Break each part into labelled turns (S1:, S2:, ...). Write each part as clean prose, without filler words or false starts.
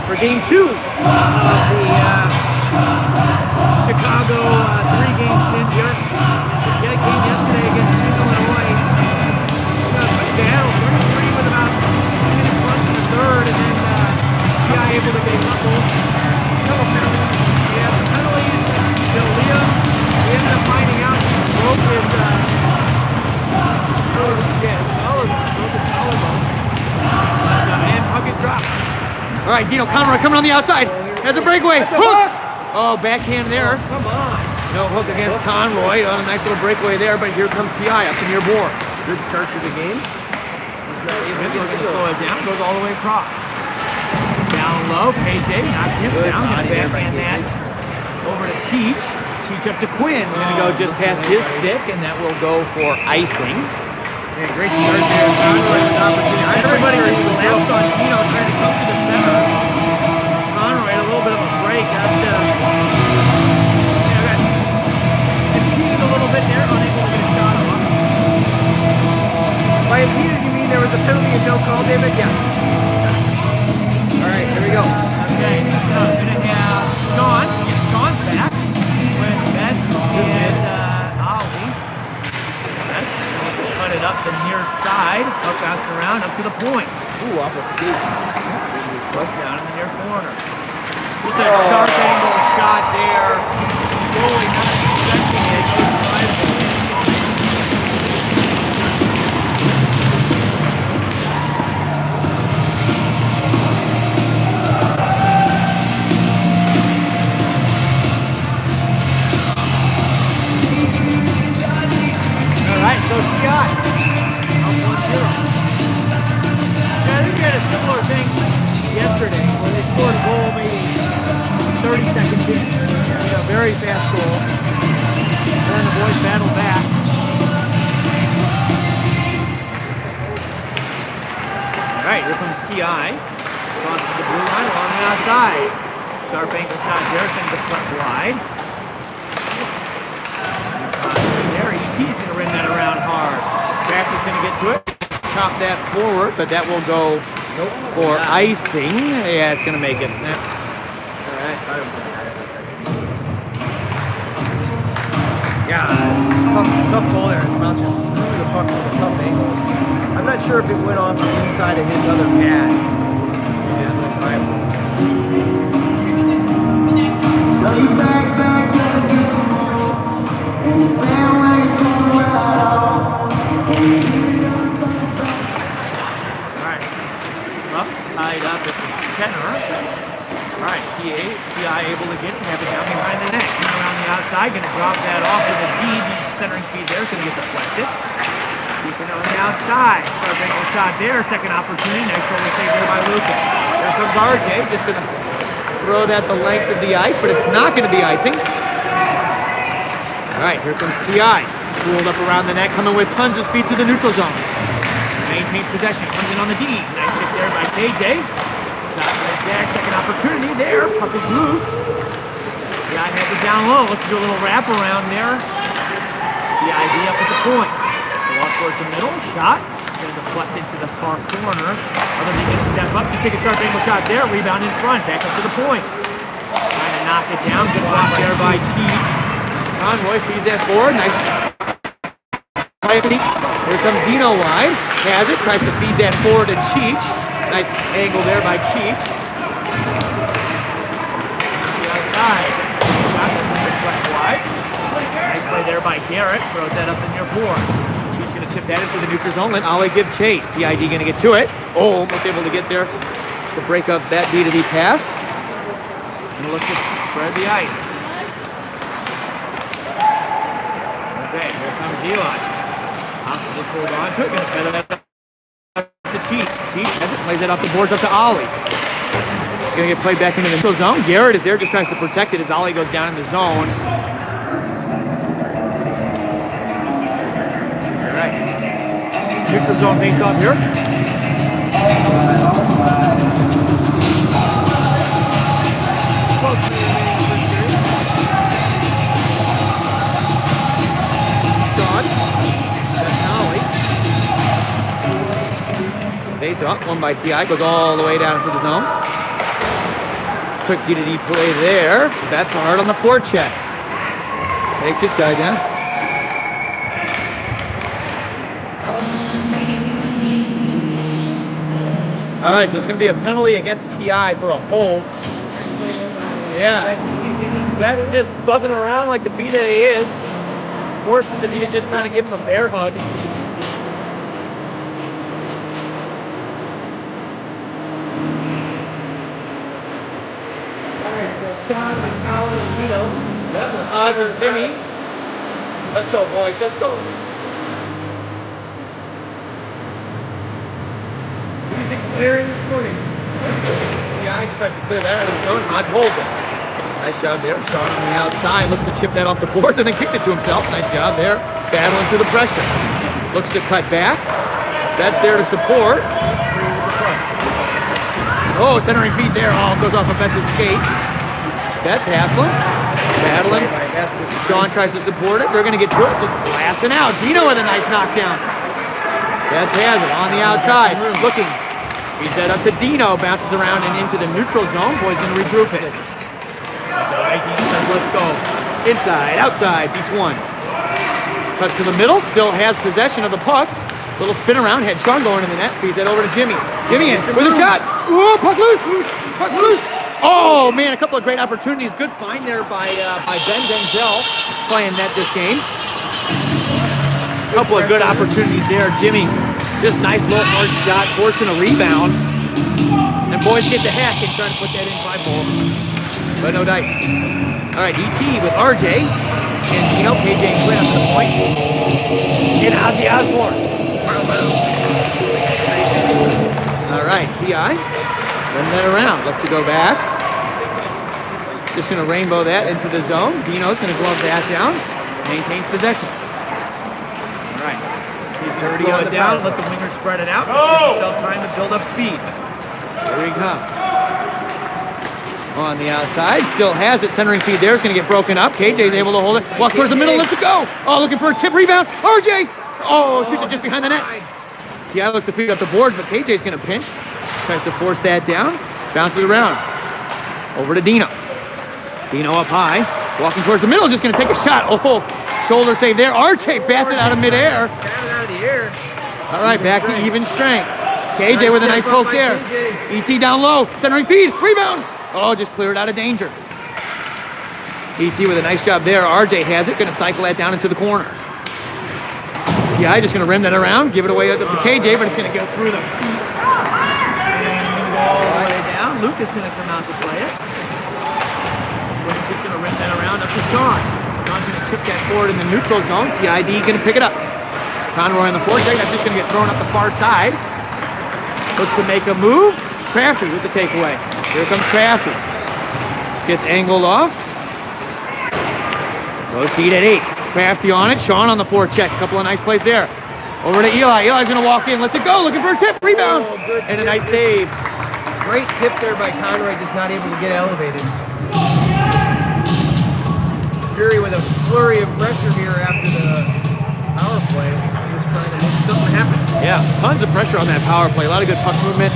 S1: for game 2 of the Chicago 3-game stint here. Game yesterday against Illinois. Battle 33 with about 2 minutes left in the third, and then TI able to get a couple penalties. We had some penalties. Bill Liam, we ended up finding out he broke his collarbone. And puck is dropped. All right, Dino Conroy coming on the outside. Has a breakaway. Hook! Oh, backhand there.
S2: Oh, come on.
S1: No hook against Conroy. Oh, a nice little breakaway there, but here comes TI up to near boards.
S2: Good start to the game.
S1: He's looking to slow it down. Goes all the way across. Down low. KJ knocks him down. Gonna backhand that over to Cheech. Cheech up to Quinn. Gonna go just past his stick, and that will go for icing.
S2: Yeah, great start there. Conroy with an opportunity.
S1: Everybody just collapsed on Dino trying to come to the center. Conroy had a little bit of a break after. Impeded a little bit there, unable to get a shot off.
S2: By impeded, you mean there was a penalty and no call, David? Yeah. All right, here we go.
S1: Okay, so I'm gonna have Sean. Yes, Sean's back with Betts and Ollie. Betts cut it up the near side. Hook bouncing around up to the point.
S2: Ooh, off a skate.
S1: Push down in the near corner. Just a sharp angle shot there. Goalie not expecting it. Just driving it. All right, so Scott. Up 1-0. Yeah, I think we had a similar thing yesterday where they scored a goal maybe 30 seconds in. Very fast goal. And then the boys battled back. All right, here comes TI. Crosses the blue line along the outside. Sharp ankle shot there, sends the front wide. There, ET's going to run that around hard. Baxter's going to get to it. Chop that forward, but that will go for icing. Yeah, it's going to make it. Yeah.
S2: All right.
S1: Yeah,
S2: Tough goal there. Bounce just threw the puck with a tough angle. I'm not sure if it went off the inside of his other pad. Yeah,
S3: So he backs back up against the wall, and the band waves from right off, and you hear them talk about.
S1: Alright. Up, tied up at the center. Alright, TI able to get it, have it down behind the net. Coming around the outside, gonna drop that off with a D. The centering feed there is gonna get deflected. Keeping it on the outside. Sharp ankle shot there. Second opportunity. Nice shoulder save there by Luca. There comes RJ. Just gonna throw that the length of the ice, but it's not gonna be icing. Alright, here comes TI. Spooled up around the net, coming with tons of speed through the neutral zone. Maintains possession, comes in on the D. Nice hit there by KJ. Shot by Jack, second opportunity there. Puck is loose. TI has it down low. Let's do a little wrap around there. TID up at the point. Walk towards the middle, shot. Gonna deflect into the far corner. Other than gonna step up, just take a sharp angle shot there. Rebound in front, back up to the point. Trying to knock it down. Good block there by Cheech. Conroy feeds that forward. Nice. Here comes Dino wide. Has it. Tries to feed that forward to Cheech. Nice angle there by Cheech. The outside. Shot doesn't deflect wide. Nice play there by Garrett. Throws that up in your boards. Cheech going to chip that into the neutral zone. Let Ollie give chase. TID going to get to it. Oh, almost able to get there to break up that D-to-D pass. And look to spread the ice. Okay, here comes Eli. Hopkins just hold on to it. Going to feather that up to Cheech. Cheech has it. Plays it off the boards up to Ollie. Going to get played back into the neutral zone. Garrett is there. Just tries to protect it as Ollie goes down in the zone. All right. Neutral zone face off here. Face up, one by TI, goes all the way down to the zone. Quick D-to-D play there. That's hard on the forecheck. Takes his guy down. All right, so it's going to be a penalty against TI for a hold. Yeah. That is just buzzing around like the bee that he is. Forces the knee to just kind of give him a bear hug.
S2: Sean and Colin and Tito.
S1: That's an odd for Timmy. Let's go, boys. Let's go. Easy clearing this morning. Yeah, I expect to clear that out of his own. Hodge holds it. Nice job there. Sean on the outside. Looks to chip that off the board, and then kicks it to himself. Nice job there. Battling through the pressure. Looks to cut back. That's there to support. Oh, centering feed there. Oh, goes off of Betts' skate. That's Haslem. Battling. Sean tries to support it. They're going to get to it. Just blasting out. Dino with a nice knockdown. That's Haslem on the outside. Looking. Feeds that up to Dino. Bounces around and into the neutral zone. Boy's going to regroup it. Let's go. Inside, outside. Beats one. Cuts to the middle. Still has possession of the puck. Little spin around. Had Sean going in the net. Feeds that over to Jimmy. Jimmy in with a shot. Ooh, puck loose. Puck loose. Oh, man, a couple of great opportunities. Good find there by Ben Denzel playing net this game. A couple of good opportunities there. Jimmy, just nice little hard shot, forcing a rebound. And boys get the hack and trying to put that in 5-hole. But no dice. All right, ET with RJ. And Gino, KJ Quinn up to the point. And Ozzy Osbourne. All right, TI. Run that around. Look to go back. Just going to rainbow that into the zone. Dino's going to glove that down. Maintains possession. All right. He's going to slow it down. Let the winger spread it out. Give himself time to build up speed. Here he comes. On the outside. Still has it. Centering feed there. It's going to get broken up. KJ's able to hold it. Walk towards the middle. Lets it go. Oh, looking for a tip rebound. RJ. Oh, shoots it just behind the net. TI looks to feed up the boards, but KJ's going to pinch. Tries to force that down. Bounces around. Over to Dino. Dino up high. Walking towards the middle. Just going to take a shot. Oh, shoulder save there. RJ bats it out of midair.
S2: Got it out of the air.
S1: All right, back to even strength. KJ with a nice poke there. ET down low. Centering feed. Rebound. Oh, just cleared out of danger. ET with a nice job there. RJ has it. Going to cycle that down into the corner. TI just going to rim that around. Give it away up to KJ, but it's going to go through the feet. All the way down. Lucas going to come out to play it. Williams just going to rim that around up to Sean. Sean's going to chip that forward in the neutral zone. TID going to pick it up. Conroy on the forecheck. That's just going to get thrown up the far side. Looks to make a move. Crafty with the takeaway. Here comes Crafty. Gets angled off. Goes deep at 8. Crafty on it. Sean on the forecheck. A couple of nice plays there. Over to Eli. Eli's going to walk in. Lets it go. Looking for a tip. Rebound. And a nice save.
S2: Great tip there by Conroy, just not able to get elevated. Fury with a flurry of pressure here after the power play. Just trying to make something happen.
S1: Yeah, tons of pressure on that power play. A lot of good puck movement.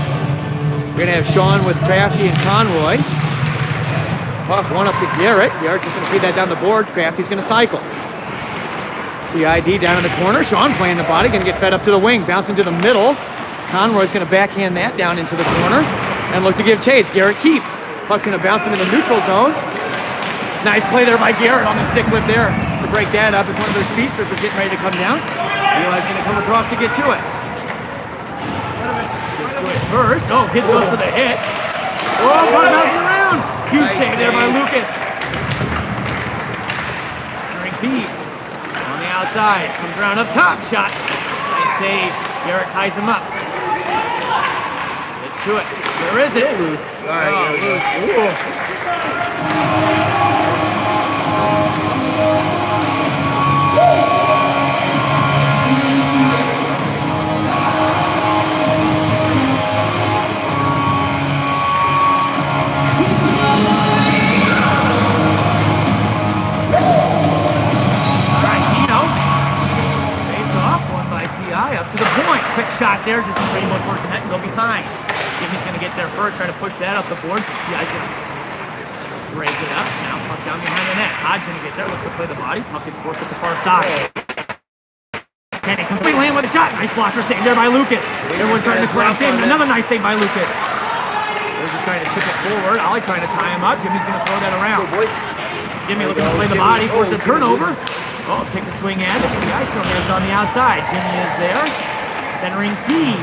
S1: We're going to have Sean with Crafty and Conroy. Puck one up to Garrett. Garrett just going to feed that down the boards. Crafty's going to cycle. TID down in the corner. Sean playing the body. Going to get fed up to the wing. Bouncing to the middle. Conroy's going to backhand that down into the corner. And look to give chase. Garrett keeps. Puck's going to bounce into the neutral zone. Nice play there by Garrett on the stick lift there to break that up as one of their speedsters was getting ready to come down. Eli's going to come across to get to it. Gets to it first. Oh, Kids goes for the hit. Oh, puck bouncing around. Huge save there by Lucas. Entering feed. On the outside. Comes around up top. Shot. Nice save. Garrett ties him up. Gets to it. Where is it?
S2: All right,
S1: loose. Up to the point. Quick shot there, just pretty much towards the net and go behind. Jimmy's going to get there first, try to push that up the board. TI's going to break it up. Now puck down behind the net. Hodge gonna get there. Looks to play the body. Puck gets forced at the far side. Kenny completely in with a shot. Nice blocker saved there by Lucas. Everyone's starting to collapse in. Another nice save by Lucas. They're just trying to chip it forward. Ollie trying to tie him up. Jimmy's gonna throw that around. Jimmy looking to play the body. Force a turnover. Oh, takes a swing at it. The ice still has it on the outside. Jimmy is there. Centering feed.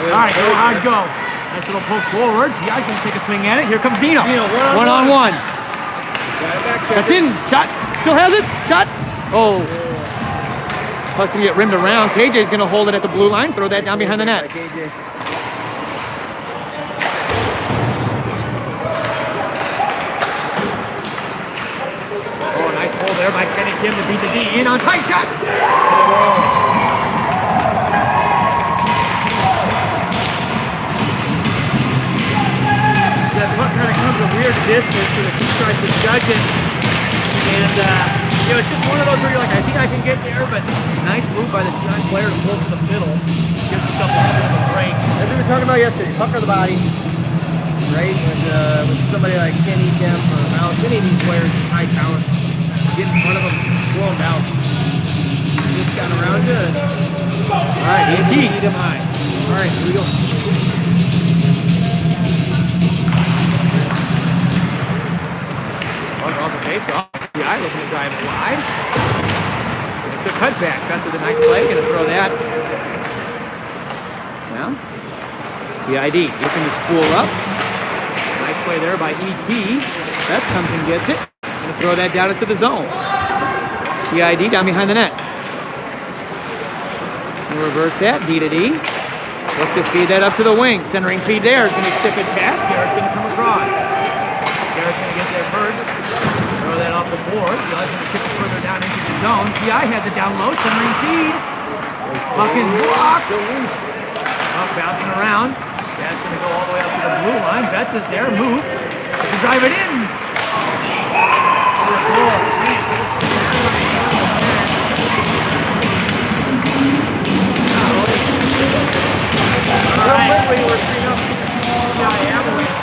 S1: All right, go Hodge, go. Nice little poke forward. T.I.'s going to take a swing at it. Here comes Dino. One-on-one. That's in. Shot. Still has it. Shot. Oh. Puck's going to get rimmed around. KJ's going to hold it at the blue line. Throw that down behind the net. Oh, nice pull there by Kenny Kim to beat the D. In on tight shot. That puck kind of comes a weird distance, so the team tries to judge it. And, it's just one of those where you're like, I think I can get there, but nice move by the T9 player to pull to the middle. Gives himself a little bit of a break.
S2: As we were talking about yesterday, puck or the body, right? With somebody like Kenny Kemp or Al, any of these players with high talent, get in front of them, slow them down. Just got around good.
S1: All right, ET.
S2: All right, here we go.
S1: Off the face off. T.I. looking to drive it wide. It's a cutback. That's with a nice play. Gonna throw that. Well, TID looking to spool up. Nice play there by ET. Betts comes and gets it. Gonna throw that down into the zone. TID down behind the net. We'll reverse that. D to D. Look to feed that up to the wing. Centering feed there is gonna chip it past. Garrett's gonna come across. Garrett's gonna get there first. Throw that off the board. T.I.'s going to kick it further down into the zone. T.I. has it down low. Centering feed. Puck is blocked. Puck bouncing around. That's going to go all the way up to the blue line. Betts is there. Move. To drive it in. All right. T.I. Avalanche.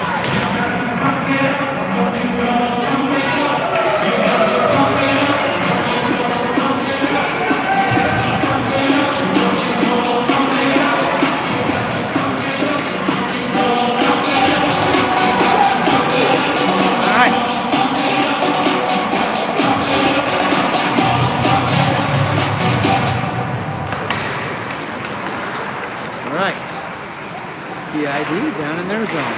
S1: TID down in their zone.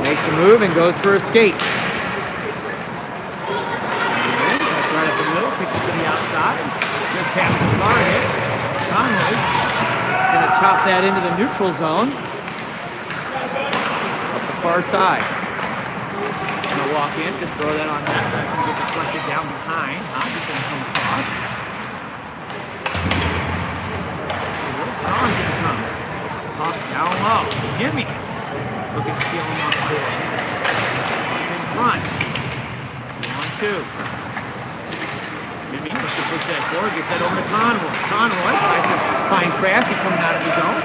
S1: Makes a move and goes for a skate. That's right up the middle, kicks it to the outside. Just past the target. Conway's going to chop that into the neutral zone. Up the far side. Going to walk in, just throw that on that. That's going to get deflected down behind. Hodge is going to come across. Sean's going to come. Puck down low. Jimmy looking to steal him off the board. Puck in front. 1-2. Jimmy looks to push that forward. Gets that over to Conroy. Conroy tries to find Crafty coming out of his zone.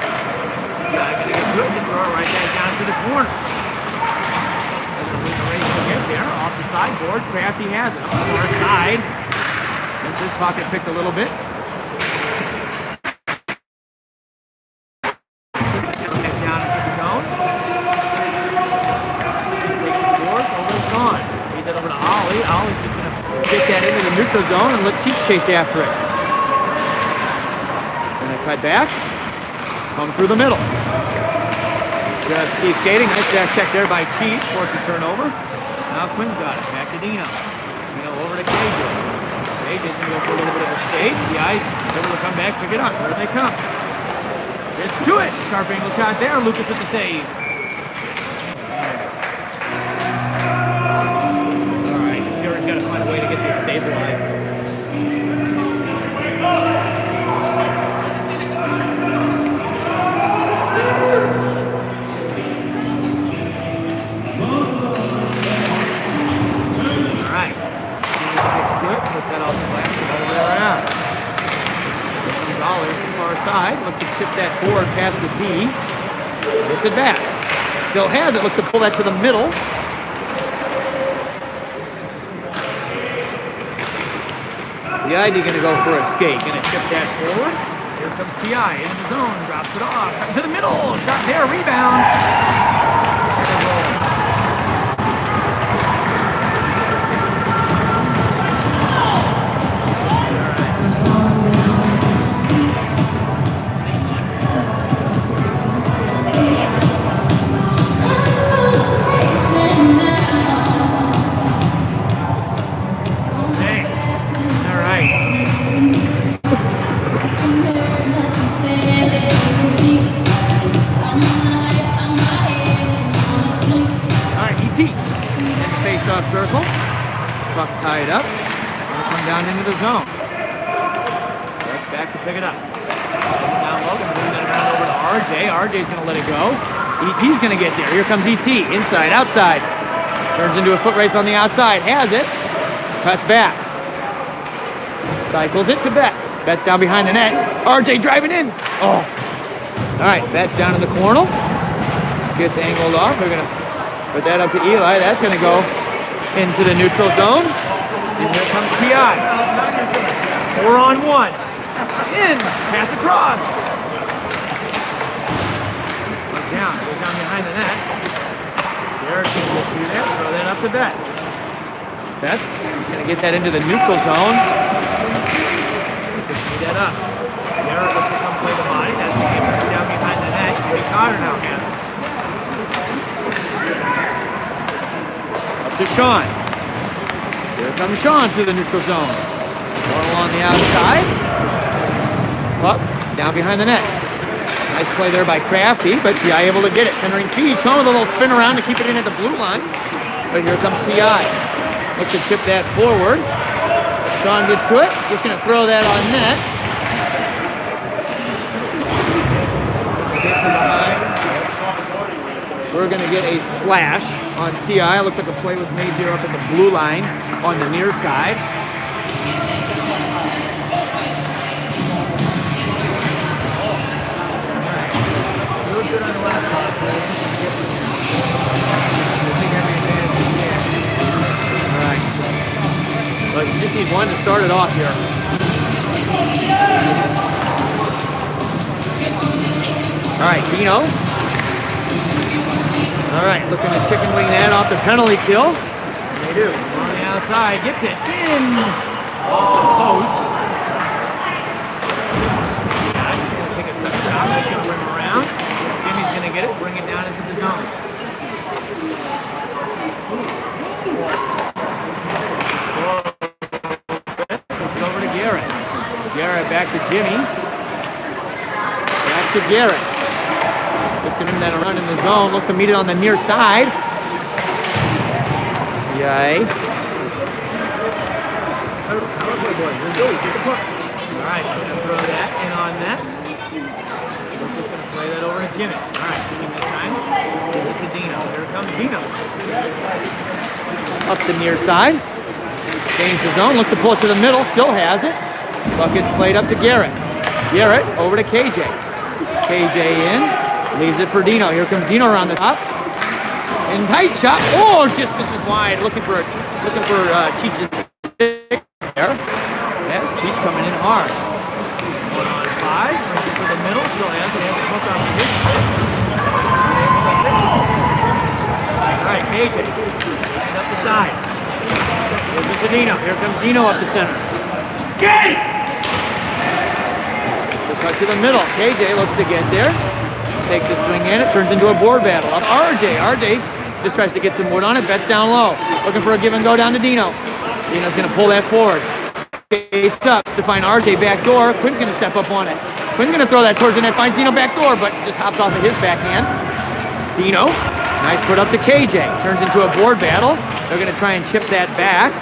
S1: Gotta get to it. Just throw it right back down to the corner. Doesn't win the race to get there. Off the sideboards. Crafty has it. Up the far side. Gets his pocket picked a little bit. Ollie's just going to get that into the neutral zone and let Cheech chase after it. Going to cut back. Come through the middle. Just keep skating. Nice back check there by Cheech. Forces turnover. Now Quinn's got it. Back to Dino. Dino over to KJ. KJ's going to go for a little bit of a skate. The Ice able to come back, pick it up. There they come. Gets to it. Sharp angle shot there. Lucas with the save. Got to find a way to get this stabilized. Alright. Gets to it, puts that off the glass, all the way around. Here comes Ollie to the far side, looks to chip that forward past the D. Gets it back. Still has it, looks to pull that to the middle. The ID gonna go for a escape. Gonna chip that forward. Here comes T.I. into the zone. Drops it off. To the middle. Shot there. Rebound. Face-off circle. Buck tied up. Gonna come down into the zone. Right back to pick it up. Down low, gonna bring that around over to RJ. RJ's gonna let it go. ET's gonna get there. Here comes ET. Inside, outside. Turns into a foot race on the outside. Has it. Cuts back. Cycles it to Betts. Betts down behind the net. RJ driving in. Oh. All right, Betts down in the corner. Gets angled off. They're gonna put that up to Eli. That's going to go into the neutral zone. And here comes T.I. 4-on-1. In. Pass across. Goes down behind the net. Garrett can get to there. Throw that up to Betts. Betts is going to get that into the neutral zone. Speed that up. Garrett looks to come play the body. That's going to get down behind the net. Jimmy Cotter now has it. To Sean. Here comes Sean through the neutral zone. Ball on the outside. Up, down behind the net. Nice play there by Crafty, but T.I. able to get it. Centering feed. Sean with a little spin around to keep it in at the blue line. But here comes T.I. Looks to chip that forward. Sean gets to it. Just going to throw that on net. Hit from behind. We're going to get a slash on T.I. Looks like a play was made here up at the blue line on the near side. All right. But you just need one to start it off here. All right, Dino. All right, looking to chicken wing that off the penalty kill. They do. On the outside, gets it in. Off the post. I'm just going to take a quick shot. He's going to bring him around. Jimmy's going to get it, bring it down into the zone. Puts it over to Garrett. Garrett back to Jimmy. Back to Garrett. Just giving him that run in the zone. Look to meet it on the near side. T.I. All right, gonna throw that in on that. We're just gonna play that over to Jimmy. All right, Jimmy this time. Give it to Dino. Here comes Dino. Up the near side. Gains the zone. Look to pull it to the middle. Still has it. Buck gets played up to Garrett. Garrett over to KJ. KJ in. Leaves it for Dino. Here comes Dino around the top. In tight shot. Oh, just misses wide. Looking for Cheech's stick there. That's Cheech coming in hard. 1-on-5. Brings it to the middle. Still has it. Has it hooked off his stick. All right, KJ. Up the side. Gives it to Dino. Here comes Dino up the center. Skate! So cut to the middle. KJ looks to get there. Takes a swing in, it turns into a board battle. Up RJ. RJ just tries to get some wood on it, Betts down low. Looking for a give and go down to Dino. Dino's gonna pull that forward. Face up to find RJ back door. Quinn's gonna step up on it. Quinn's gonna throw that towards the net, finds Dino back door, but just hops off of his backhand. Dino, nice put up to KJ. Turns into a board battle. They're gonna try and chip that back.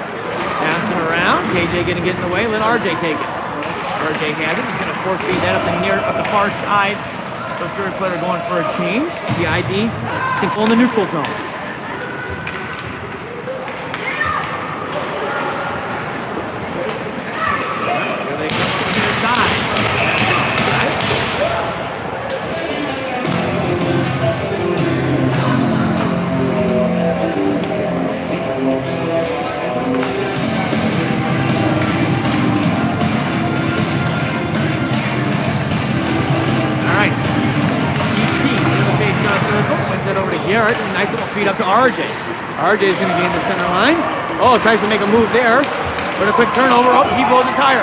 S1: Bouncing around. KJ gonna get in the way, let RJ take it. RJ has it, he's gonna force feed that up the far side. The third player going for a change. The ID controlling the neutral zone. Here they come from the near side. Garrett. Nice little feed up to RJ. RJ is going to gain the center line. Oh, tries to make a move there. But a quick turnover. Oh, he blows a tire.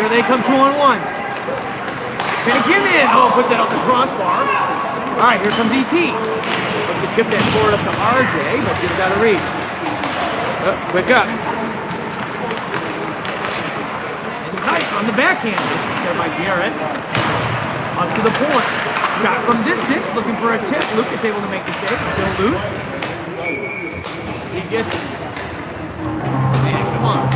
S1: Here they come 2-on-1. Gonna give in. Oh, puts that off the crossbar. All right, here comes ET. Looks to chip that forward up to RJ, but just out of reach. Oh, quick up. And tight on the backhand. This is there by Garrett. Up to the point. Shot from distance, looking for a tip. Lucas able to make the save. Still loose. He gets it. Man, come on.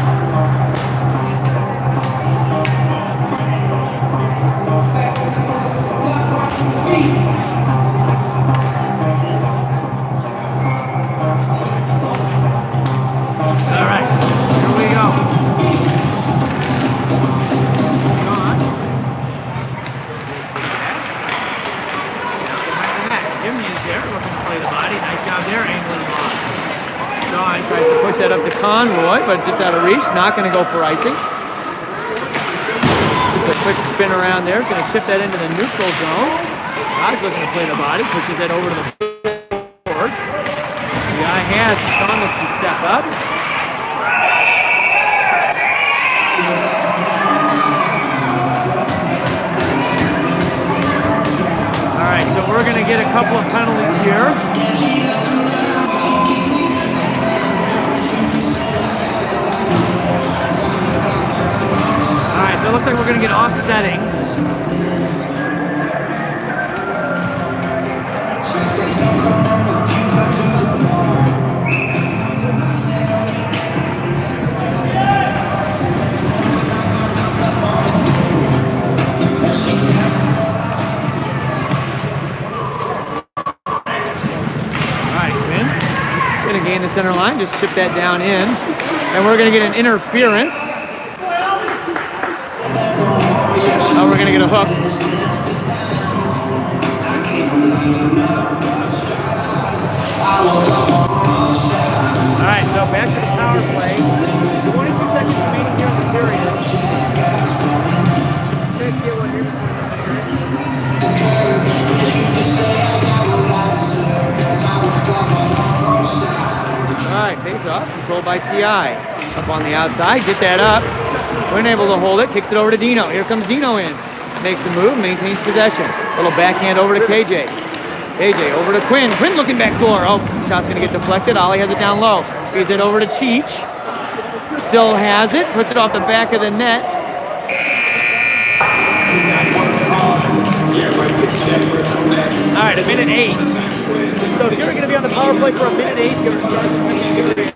S1: All right, here we go. John. Jimmy is there, looking to play the body. Nice job there, angling him off. John tries to push that up to Conroy, but just out of reach. Not going to go for icing. Just a quick spin around there. He's going to chip that into the neutral zone. Guy's looking to play the body. Pushes that over to the boards. The guy has. Sean looks to step up. All right, so we're going to get a couple of penalties here. All right, so it looks like we're going to get offsetting. Going to gain the center line, just chip that down in, and we're going to get an interference. Now we're going to get a hook. All right, so back to the power play. 22 seconds remaining here in the period. Alright, face off, controlled by T.I. Up on the outside, get that up. We're able to hold it, kicks it over to Dino. Here comes Dino in. Makes a move, maintains possession. Little backhand over to KJ. KJ over to Quinn. Quinn looking back door. Oh, shot's gonna get deflected. Ollie has it down low. Feeds it over to Cheech. Still has it, puts it off the back of the net. Alright, a minute 8. So if you're going to be on the power play for a minute 8, give it a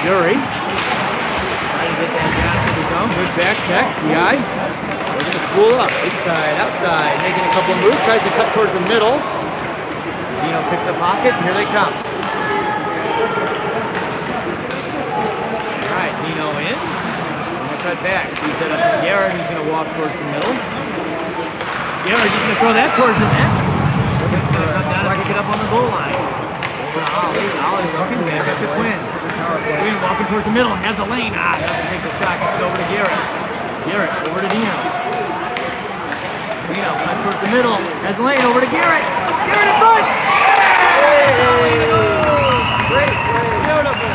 S1: Fury. Trying to get that down to the zone. Good back check. T.I. We're going to spool up. Inside, outside. Making a couple of moves. Tries to cut towards the middle. Dino picks the pocket, and here they come. cut back. Feeds it up to Garrett, who's going to walk towards the middle. Garrett just going to throw that towards the net. It's going to come down and pick it up on the goal line. Over to Ollie. Ollie looking back up to Quinn. Quinn walking towards the middle. Has a lane. Doesn't take the shot. Gets it over to Garrett. Garrett over to Dino. Dino cuts towards the middle. Has a lane over to Garrett. Garrett in front.
S2: Great play. Beautiful.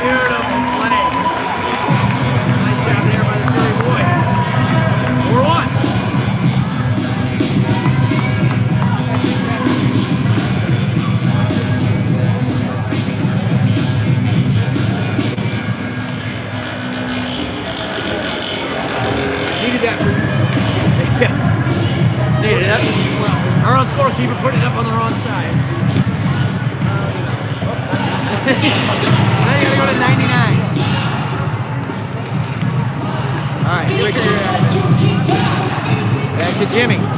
S1: Beautiful play. Nice job there by the Philly boy. 4-1. Needed that. Needed it up. Well, our own scorekeeper put it up on the wrong side. Now you're gonna go to 99. Alright, quick here. Back to Jimmy. Here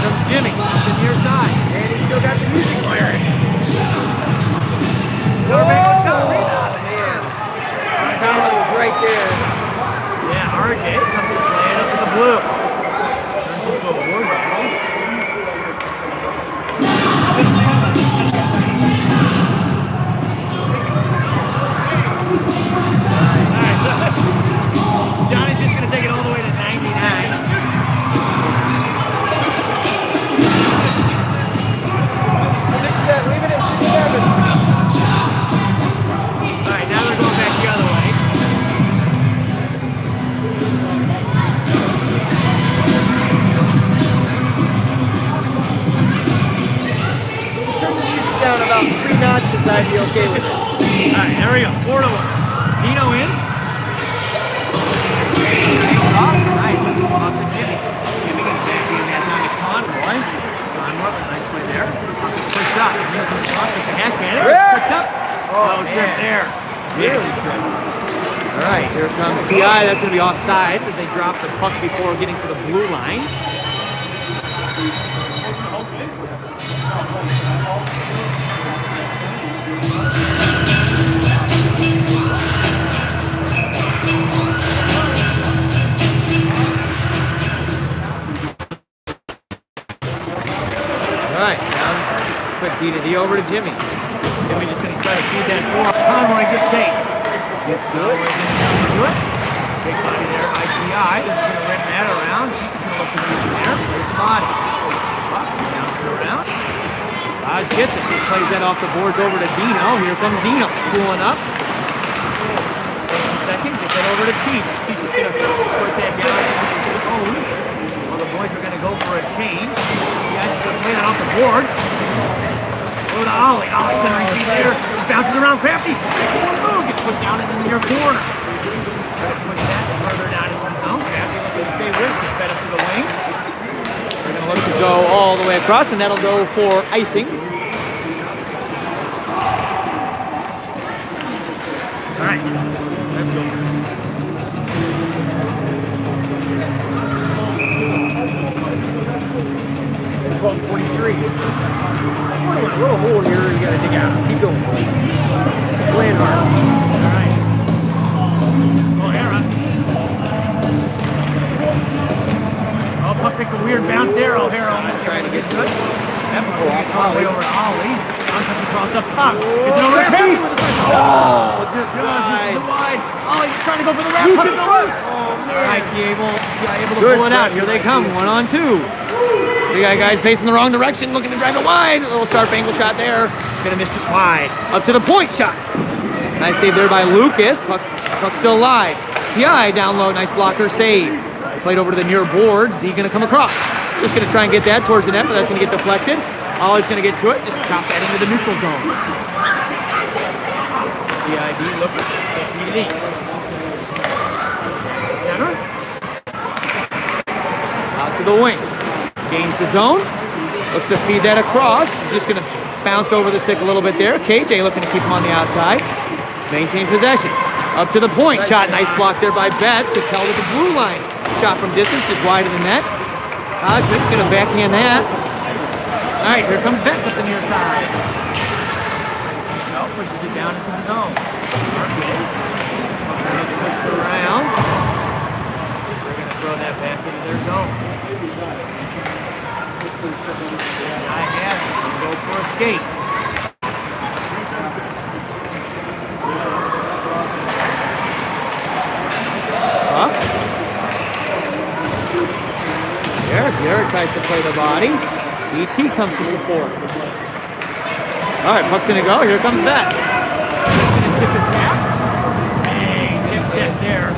S1: comes Jimmy. Up the near side.
S2: And he still got the music blaring. Thomas was right there.
S1: Yeah, RJ comes to play it up to the blue. Turns into a board battle. Johnny's just going to take it all the way to 99.
S2: Leave it at 6-7.
S1: Alright, now they're going back the other way.
S2: Down about 3 notches, I'd be okay with it.
S1: Alright, there we go. 4-1. Dino in. Nice. Off to Jimmy. Jimmy gonna back in that down to Conroy. Conroy, nice play there. First shot. It's a backhand. Tripped up. Oh, trip there. Really tripped. Alright, here comes T.I. That's gonna be offside as they drop the puck before getting to the blue line. Alright, down quick D-to-D over to Jimmy. Jimmy just gonna try to feed that forward. Conroy, good chase. Gets good. Gonna do it. Big body there by T.I. Just gonna rip that around. She's just gonna look for the there. There's the body. Bouncing around. Hodge gets it. He plays that off the boards over to Dino. Here comes Dino spooling up. Takes a second. Gets it over to Cheech. Cheech is gonna put that down into his own. Well, the boys are gonna go for a change. Yeah, just gonna play that off the boards. Go to Ollie. Ollie centering feet there. Bounces around Crafty. Makes one move. Gets put down into the near corner. Try to push that further down into the zone. Crafty looking to stay with. Gets fed up to the wing. They're gonna let it go all the way across, and that'll go for icing. All right, let's go.
S2: Called 43. A little hole here you gotta dig out. Keep going. Playing hard.
S1: All right. Oh, Era. Oh, puck takes a weird bounce there. O'Hara almost trying to get to it. That one will get all the way over to Ollie. Comes across up top. Is it over to Crafty? Oh, just wide. Ollie trying to go for the wrap. Puck is loose. All right, T able to pull it out. Here they come. 1-on-2. We got guys facing the wrong direction, looking to drive it wide. A little sharp angle shot there. Gonna miss just wide. Up to the point shot. Nice save there by Lucas. Puck's still alive. T.I. down low. Nice blocker save. Played over to the near boards. D gonna come across. Just gonna try and get that towards the net, but that's gonna get deflected. Ollie's gonna get to it. Just chop that into the neutral zone. D.I.D. looking at D. Center. Out to the wing. Gains the zone. Looks to feed that across. She's just gonna bounce over the stick a little bit there. KJ looking to keep him on the outside. Maintain possession. Up to the point. Shot. Nice block there by Betts. Gets held at the blue line. Shot from distance, just wide of the net. Hodge gonna backhand that. All right, here comes Betts up the near side. No, pushes it down into the zone. pushed around. They're going to throw that back into their zone. I have it. Go for a skate. Puck. Garrett tries to play the body. E.T. comes to support. All right, puck's going to go. Here comes that. It's going to chip it past. Hey, hip check there.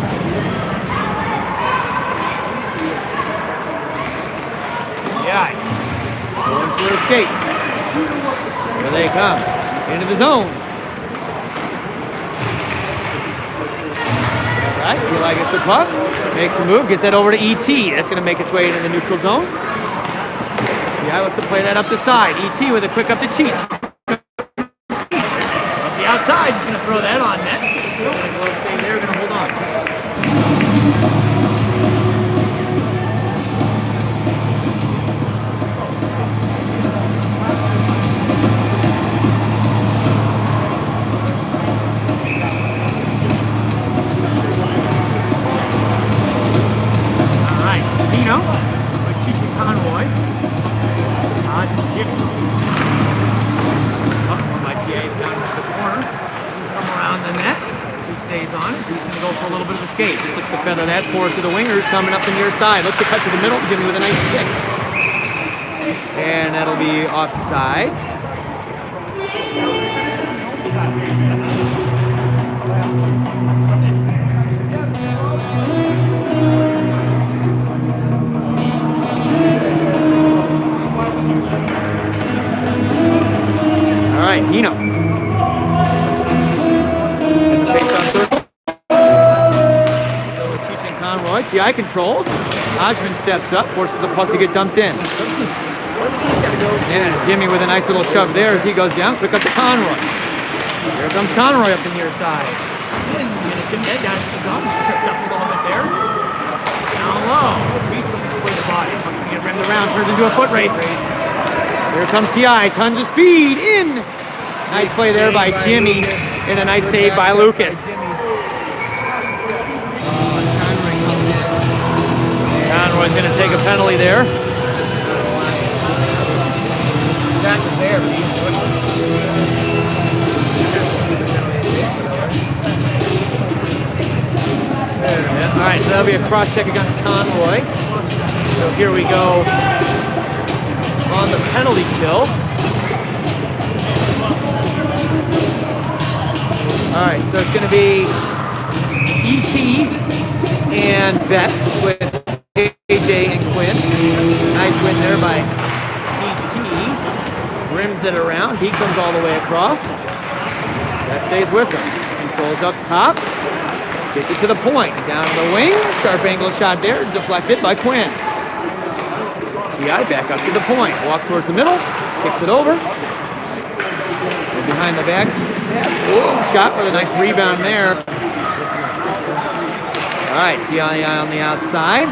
S1: Yeah. Going for a skate. Here they come. Into the zone. All right, Eli gets the puck. Makes the move. Gets that over to E.T. That's going to make its way into the neutral zone. Yeah, looks to play that up the side. E.T. with a quick up to Cheech. Up the outside. He's going to throw that on net. Glove save there. Going to hold on. With Cheech and Conroy. Jimmy. My PA is down to the corner. Come around the net. Cheech stays on. He's going to go for a little bit of a skate. Just looks to feather that forward to the wingers coming up the near side. Looks to cut to the middle. Jimmy with a nice kick. And that'll be offsides. All right, Hino. In the face on circle. So with Cheech and Conroy, TI controls. Hodgman steps up, forces the puck to get dumped in. Yeah, Jimmy with a nice little shove there as he goes down. Quick up to Conroy. Here comes Conroy up the near side. And chip that down to the zone. Tripped up a little bit there. Down low. Cheech looking to play the body. Puck's going to get rimmed around. Turns into a foot race. Here comes T.I. Tons of speed in. Nice play there by Jimmy. And a nice save by Lucas. Conroy's going to take a penalty there.
S2: Jack is there,
S1: All right, so that'll be a cross check against Conroy. So here we go on the penalty kill. All right, so it's going to be E.T. and Betts with AJ and Quinn. Nice win there by E.T. Rims it around. He comes all the way across. That stays with him. Controls up top. Gets it to the point. Down the wing. Sharp angle shot there. Deflected by Quinn. T.I. back up to the point. Walk towards the middle. Kicks it over. And behind the back. Whoa, shot with a nice rebound there. All right, T.I. on the outside.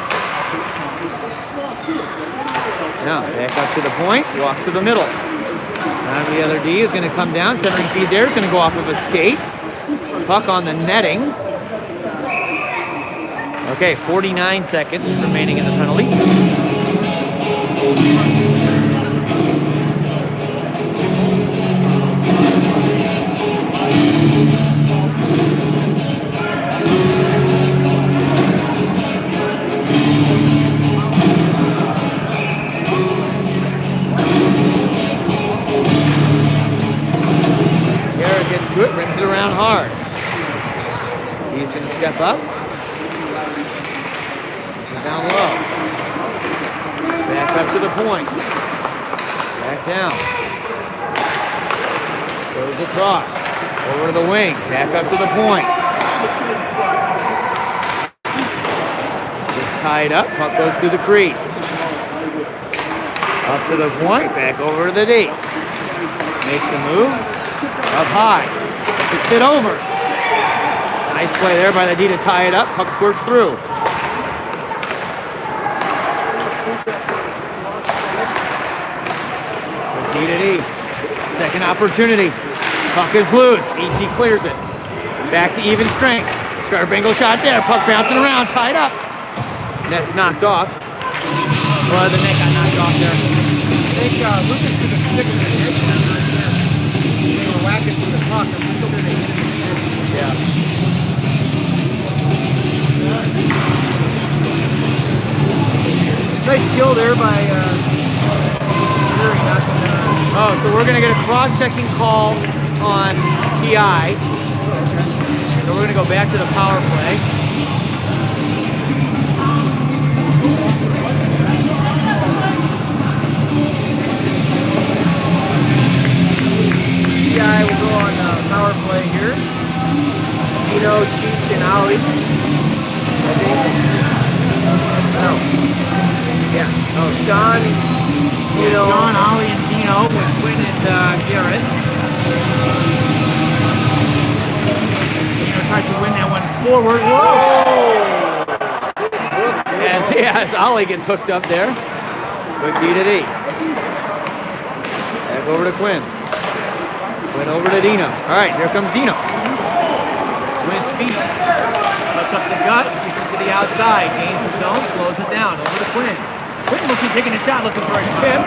S1: Now back up to the point. Walks to the middle. Now the other D is going to come down. Centering feed there is going to go off of a skate. Puck on the netting. Okay, 49 seconds remaining in the penalty. Garrett gets to it, rims it around hard. He's going to step up. Down low. Back up to the point. Back down. Goes across. Over to the wing. Back up to the point. Gets tied up. Puck goes through the crease. Up to the point. Back over to the D. Makes a move. Up high. Kicks it over. Nice play there by the D to tie it up. Puck squirts through. D. Second opportunity. Puck is loose. E.T. clears it. Back to even strength. Sharp angle shot there. Puck bouncing around, tied up. Net's knocked off. Well, the net got knocked off there.
S2: I think Lucas took a stick in the head. They were whacking through the puck. I'm still there to hit him in the head.
S1: Yeah.
S2: Nice kill there by
S1: Oh, so we're going to get a cross-checking call on TI. So we're going to go back to the power play.
S2: TI will go on power play here. Dino, Cheech, and Ollie. I think. Yeah. Oh, Sean, Dino.
S1: Sean, Ollie, and Dino with Quinn and Garrett. Dino tries to win that one forward. Whoa! As Ollie gets hooked up there. Quick D to D. Back over to Quinn. Quinn over to Dino. All right, here comes Dino. Quinn speed. Cuts up the gut, gets it to the outside, gains the zone, slows it down. Over to Quinn. Quinn looking, taking a shot, looking for a tip.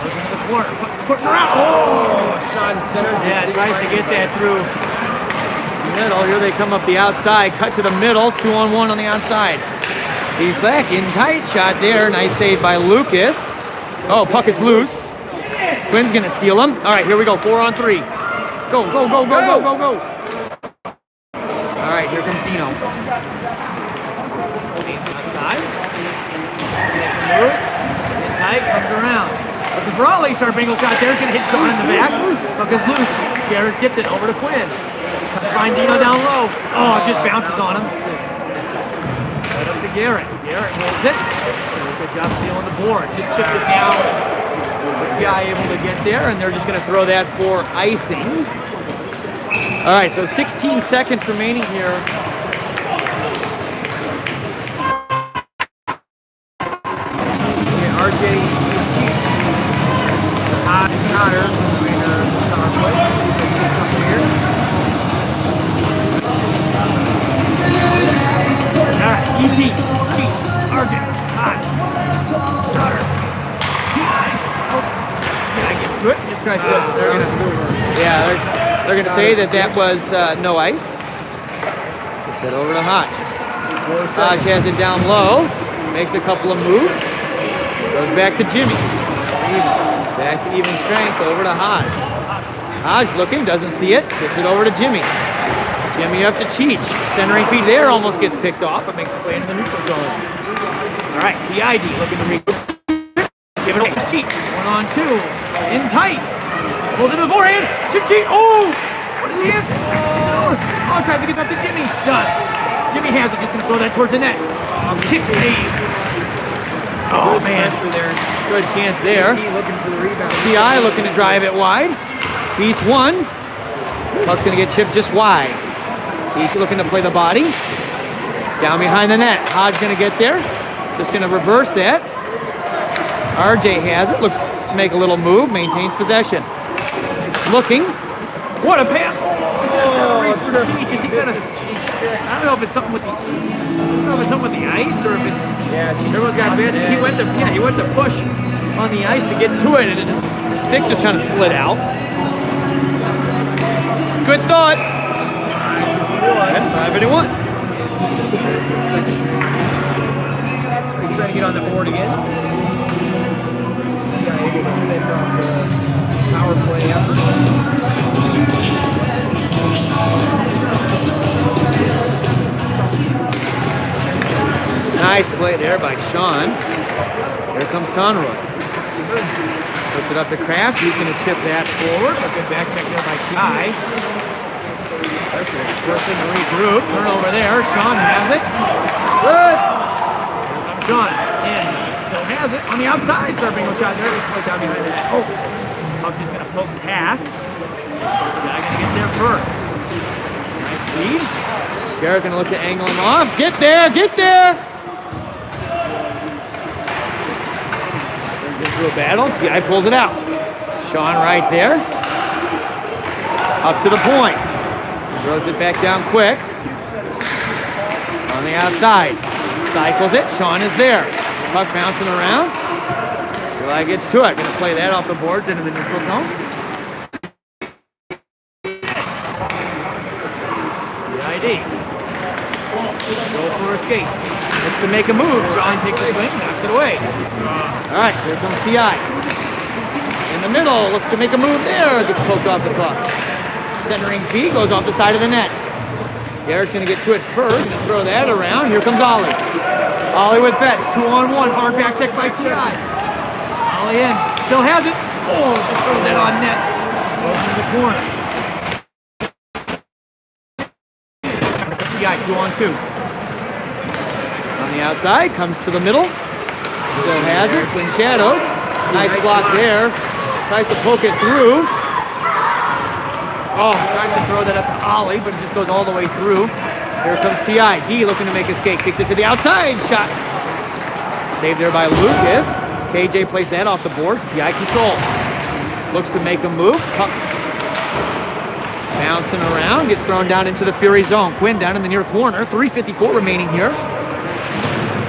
S1: Looking to the corner, squirting around. Oh!
S2: Sean centers.
S1: Yeah, tries to get that through the middle. Here they come up the outside, cut to the middle, 2-on-1 on the outside. C-Slack in tight, shot there. Nice save by Lucas. Oh, puck is loose. Quinn's gonna seal him. All right, here we go, 4-on-3. Go, go, go, go, go, go, go. All right, here comes Dino. Outside. Move. In tight, comes around. Looking for Ollie, sharp angle shot there. He's gonna hit Sean in the back. Puck is loose. Garris gets it over to Quinn. Find Dino down low. Oh, it just bounces on him. Right up to Garrett. Garrett holds it. Good job sealing the board. Just chipped it down. The guy able to get there, and they're just gonna throw that for icing. All right, so 16 seconds remaining here.
S2: Okay, RJ, hot and hotter. Power play.
S1: All right, ET, Cheech, RJ, hot, hotter, TI. Oh, TI gets to it. Just tries to. They're gonna. They're gonna say that was no ice. Gets it over to Hodge. Hodge has it down low. Makes a couple of moves. Goes back to Jimmy. Back to even strength, over to Hodge. Hodge looking, doesn't see it. Gets it over to Jimmy. Jimmy up to Cheech. Centering feed there almost gets picked off, but makes its way into the neutral zone. All right, TID looking to regroup. Give it over to Cheech. 1-on-2. In tight. Pulls into the forehand. Cheech. Oh! What a chance! Oh, tries to get back to Jimmy. Does. Jimmy has it. Just gonna throw that towards the net. Kick save. Oh man, good chance there.
S2: Looking for the rebound.
S1: TI looking to drive it wide. Beats one. Puck's gonna get chipped just wide. Beats looking to play the body. Down behind the net. Hodge gonna get there. Just gonna reverse that. RJ has it. Looks to make a little move. Maintains possession. Looking. What a pass! Oh, Cheech. Is he gonna? I don't know if it's something with the. I don't know if it's something with the ice or if it's.
S2: Yeah,
S1: everyone's got advantage. He went to push on the ice to get to it, and his stick just kind of slid out. Good thought. 5-1.
S2: He's trying to get on the board again. Power play effort.
S1: Nice play there by Sean. Here comes Conroy. Puts it up to Kraft. He's going to chip that forward. A good back check there by Kai. Forcing to regroup. Turnover there. Sean has it. Good. Sean in. Still has it. On the outside. Sharp angle shot there. Just put down behind the net. Oh. Puck just going to poke past. Guy going to get there first. Nice speed. Garrett going to look to angle him off. Get there. Get there. Into a battle. TI pulls it out. Sean right there. Up to the point. Throws it back down quick. On the outside. Cycles it. Sean is there. Puck bouncing around. Eli gets to it. Going to play that off the boards into the neutral zone. The ID. Go for a skate. Looks to make a move. Sean takes a swing, knocks it away. All right, here comes T.I. In the middle, looks to make a move there. Gets poked off the puck. Centering feed goes off the side of the net. Garrett's going to get to it first. Going to throw that around. Here comes Ollie. Ollie with Betts. 2-on-1. Hard back check by T.I. Ollie in. Still has it. Oh, just throws that on net. Goes into the corner. T.I. 2-on-2. On the outside. Comes to the middle. Still has it. In shadows. Nice block there. Tries to poke it through. Oh, tries to throw that up to Ollie, but it just goes all the way through. Here comes T.I. D looking to make a skate. Kicks it to the outside. Shot. Saved there by Lucas. KJ plays that off the boards. T.I. controls. Looks to make a move. Puck bouncing around. Gets thrown down into the Fury zone. Quinn down in the near corner. 3:54 remaining here.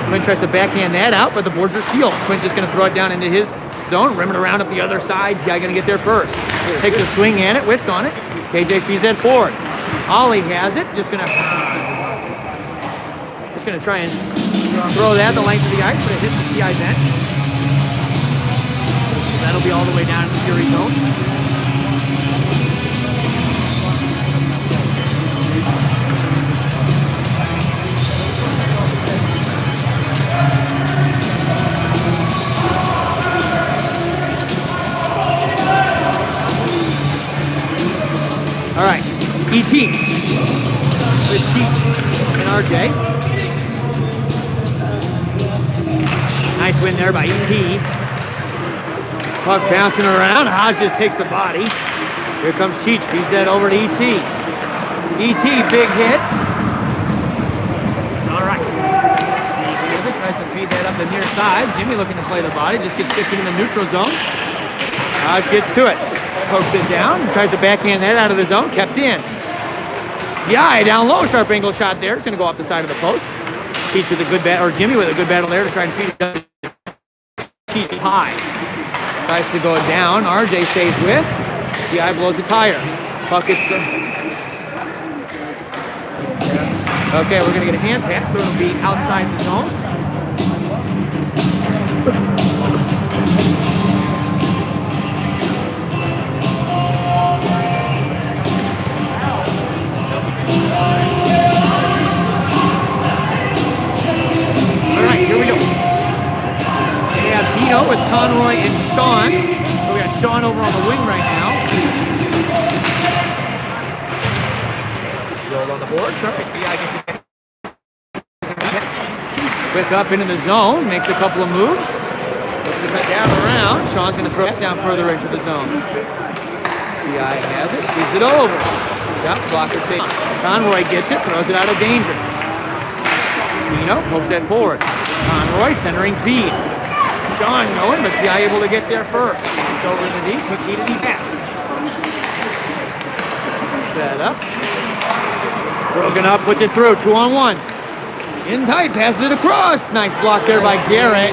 S1: Quinn tries to backhand that out, but the boards are sealed. Quinn's just going to throw it down into his zone. Rim it around up the other side. T.I. going to get there first. Takes a swing at it. Whiffs on it. KJ feeds that forward. Ollie has it. Just gonna try and throw that the length of the ice, but it hits the TI bench. So that'll be all the way down to the Fury zone. All right, ET with Cheech and RJ. Nice win there by ET. Puck bouncing around. Hodge just takes the body. Here comes Cheech. Feeds that over to ET. ET, big hit. All right. Tries to feed that up the near side. Jimmy looking to play the body. Just gets shifted in the neutral zone. Hodge gets to it. Pokes it down, tries to backhand that out of the zone, kept in. T.I. down low, sharp angle shot there. It's going to go off the side of the post. Cheech with a good battle, or Jimmy with a good battle there to try and feed it up. Cheech high. Tries to go down. RJ stays with. T.I. blows a tire. Puck gets the... Okay, we're going to get a hand pass, so it'll be outside the zone. With Conroy and Sean. So we got Sean over on the wing right now. Rolled on the board. Sorry, T.I. gets it. Quick up into the zone. Makes a couple of moves. Looks to cut down around. Sean's going to throw it down further into the zone. T.I. has it. Feeds it over. Shot blocker safe. Conroy gets it. Throws it out of danger. Pino pokes that forward. Conroy centering feed. Sean going, but T.I. able to get there first. It's over in the D, quick D to D pass. Fed up. Broken up, puts it through, 2-on-1. In tight, passes it across. Nice block there by Garrett.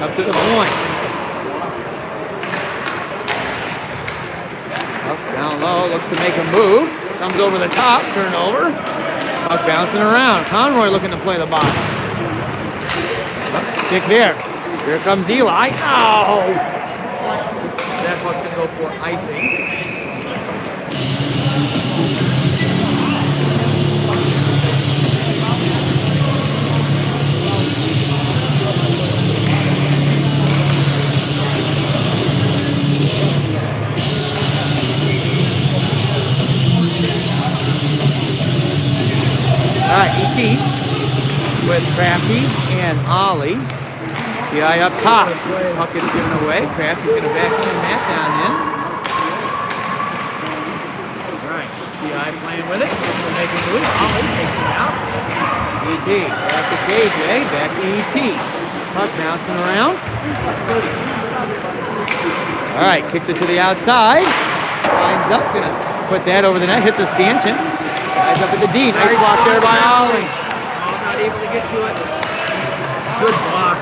S1: Up to the point. Up, down low, looks to make a move. Comes over the top, turnover. Puck bouncing around. Conroy looking to play the bottom. Stick there. Here comes Eli. Oh! That puck's going to go for icing. All right, ET with Crafty and Ollie. T.I. up top. Puck gets given away. Crafty's going to backhand that down in. All right, T.I. playing with it. We'll make a move. Ollie takes it out. ET back to KJ. Back to ET. Puck bouncing around. All right, kicks it to the outside. Lines up. Going to put that over the net. Hits a stanchion. Eyes up at the D. Nice block there by Ollie.
S2: Oh, not able to get to it. Good block.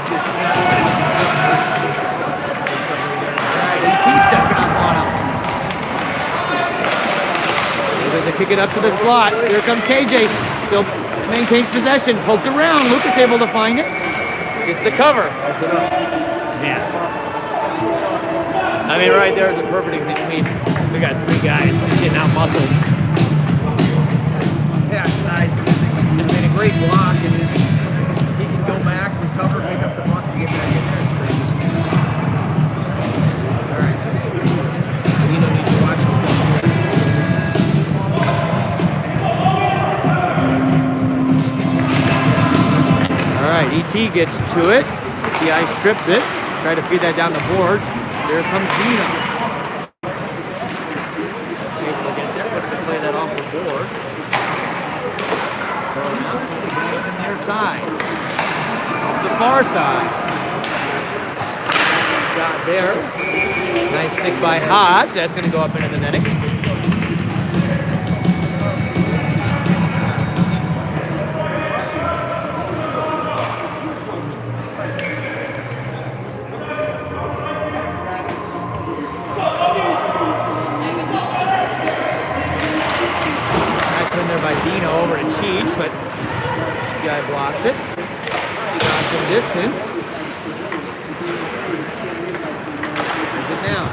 S1: Alright, ET stepping up on him. Able to kick it up to the slot. Here comes KJ. Still maintains possession. Poked around. Lucas able to find it. Gets the cover. Yeah. I mean, right there is a perfect example. I mean, we got 3 guys just getting out muscled.
S2: Yeah, nice. I mean, a great block, and he can go back, recover, pick up the puck, and get back in there. It's crazy. All right. Dino needs to watch himself.
S1: All right, ET gets to it. TI strips it. Try to feed that down the boards. Here comes Dino. Able to get there. Looks to play that off the board. So now he's going up the near side. Off the far side. Shot there. Nice stick by Hodge. That's going to go up into the netting. By Dino over to Cheech, but the guy blocks it. Got some distance. Keep it down.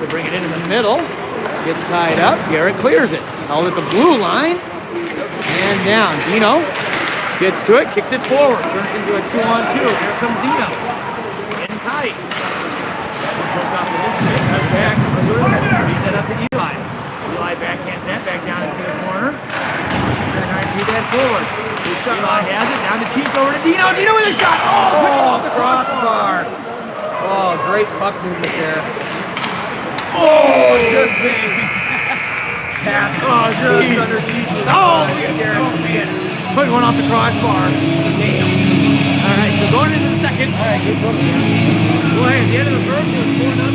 S1: So bring it into the middle. Gets tied up. Garrett clears it. Held at the blue line. And down. Dino gets to it, kicks it forward. Turns into a 2-on-2. Here comes Dino. Getting tight. Goes off the distance. Cuts back. He's set up to Eli. Eli backhands that back down into the corner. They're trying to feed that forward. Eli has it down to Cheech over to Dino. Dino with a shot. Oh,
S2: the crossbar. Oh, great puck movement there.
S1: Oh, just
S2: Pass. Oh, just under Cheech's.
S1: Oh, man. Put one off the crossbar. Damn. All right, so going into the second.
S2: All right, good book.
S1: Well, hey, at the end of the first, it was 4-0.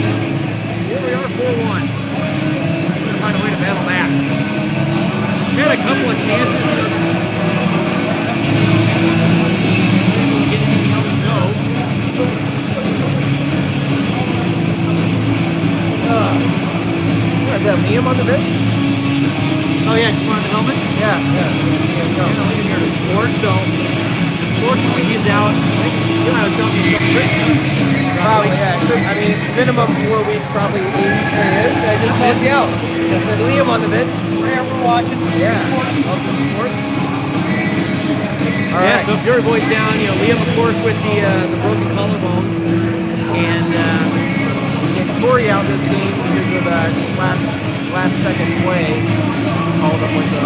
S1: Here we are, 4-1. Find a way to battle back. We had a couple of chances to get anything else to go.
S2: Is that Liam on the bench?
S1: Oh yeah, just wanted the helmet?
S2: Yeah.
S1: Yeah, I'll leave him here to support, so unfortunately he's out. I was telling you something.
S2: Probably, yeah. I mean, it's minimum 4 weeks, probably 8 days. I just called you out. Just said Liam on the bench.
S1: Yeah, we're watching.
S2: Yeah. Love the support. All right.
S1: So Fury Boy's down. You know, Liam, of course, with the broken collarbone, and
S2: Corey out this game because of last second play. Called up with the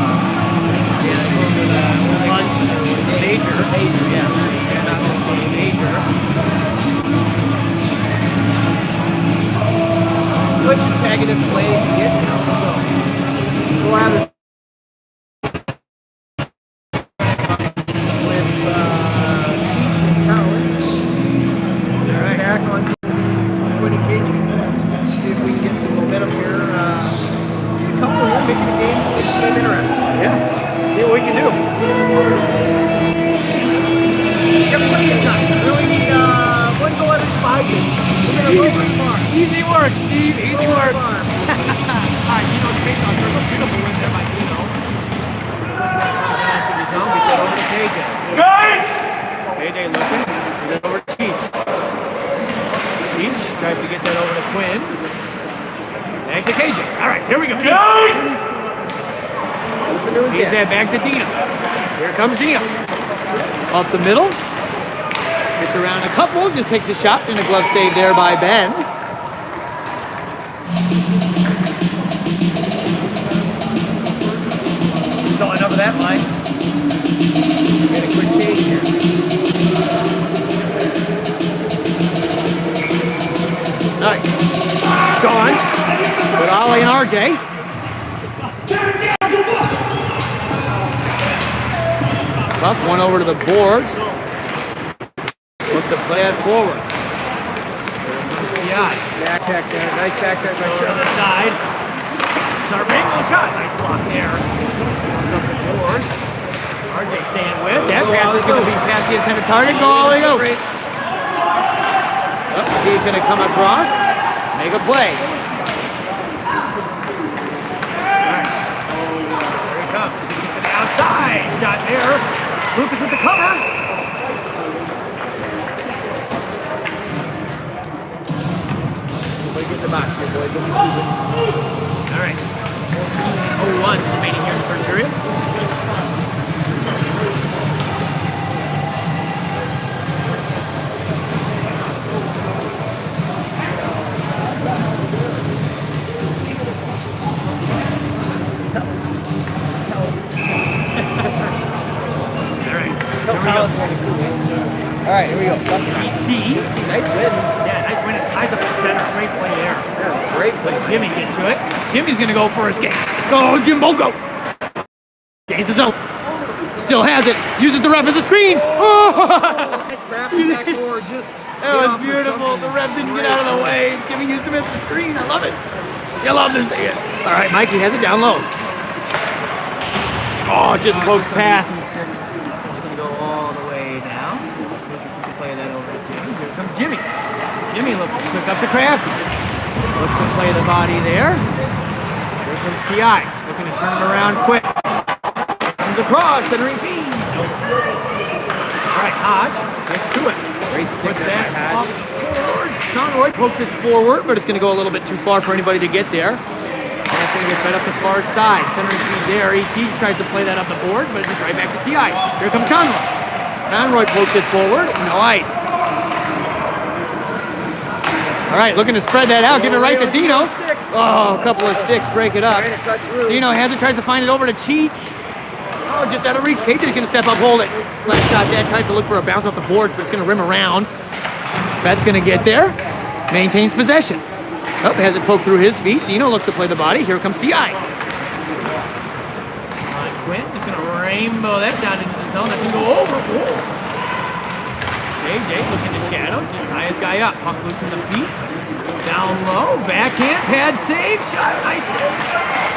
S1: major. Yeah, not this major.
S2: Which antagonist play you get now? So we'll have this with Cheech and Collins. All right, back on Quinn and Cage. See if we can get some momentum here. A couple here, making the game interesting.
S1: Yeah. See what we can do.
S2: Get plenty of time. Really need one goal every 5 games. We're gonna go this far.
S1: Easy work, Steve. Easy work. All right, Dino takes on a beautiful win there by Dino. Down to the zone. Gets it over to KJ. KJ looking. Gets it over to Cheech. Cheech tries to get that over to Quinn. Back to KJ. All right, here we go. He's that back to Dino. Here comes Dino. Up the middle. Gets around a couple, just takes a shot, and a glove save there by Ben.
S2: So enough of that line. Get a quick change here.
S1: All right. Sean. With Ollie and RJ. Up, one over to the boards. Look to play it forward. There comes the eye.
S2: Back there. Nice back there.
S1: Over to the side. Zarbango shot. Nice block there. Comes up the boards. RJ staying with. That pass is going to be past the intended target. Goal, go. He's going to come across, make a play. All right. Here he comes. To the outside. Shot there. Lucas with the cover.
S2: Get in the box here, boy. Don't be stupid.
S1: All right. 0-1 remaining here in the first period.
S2: All right, here we go.
S1: T.
S2: Nice win.
S1: Yeah, nice win. It ties up the center. Great play there.
S2: Yeah, great play.
S1: Let Jimmy get to it. Jimmy's going to go for a skate. Go, Jimbo, go. Gains the zone. Still has it. Uses the ref as a screen. Oh!
S2: Crafty back forward, just
S1: That was beautiful. The ref didn't get out of the way. Jimmy used him as the screen. I love it. You love to see it. All right, Mikey has it down low. Oh, just pokes past. It's going to go all the way down. Lucas is to play that over to Jimmy. Here comes Jimmy. Jimmy looks quick up to Crafty. Looks to play the body there. Here comes T.I. Looking to turn it around quick. Comes across, centering feed. Nope. All right, Hodge gets to it.
S2: great
S1: Puts
S2: stick
S1: that
S2: there,
S1: off forward. Conroy pokes it forward, but it's going to go a little bit too far for anybody to get there. And it's going to get fed up the far side. Centering feed there. ET tries to play that up the board, but it's just right back to T.I. Here comes Conroy. Conroy pokes it forward. No ice. All right, looking to spread that out. Give it right to Dino. Oh, a couple of sticks break it up.
S2: Trying to cut through.
S1: Dino has it, tries to find it over to Cheat. Oh, just out of reach. KJ's going to step up, hold it. Slap shot that. Tries to look for a bounce off the boards, but it's going to rim around. That's going to get there. Maintains possession. Oh, has it poked through his feet. Dino looks to play the body. Here comes T.I. Quinn just going to rainbow that down into the zone. That's going to go over. Whoa. JJ looking to shadow. Just tie his guy up. Puck loose in the feet. Down low. Backhand. Pad save. Shot. Nice save.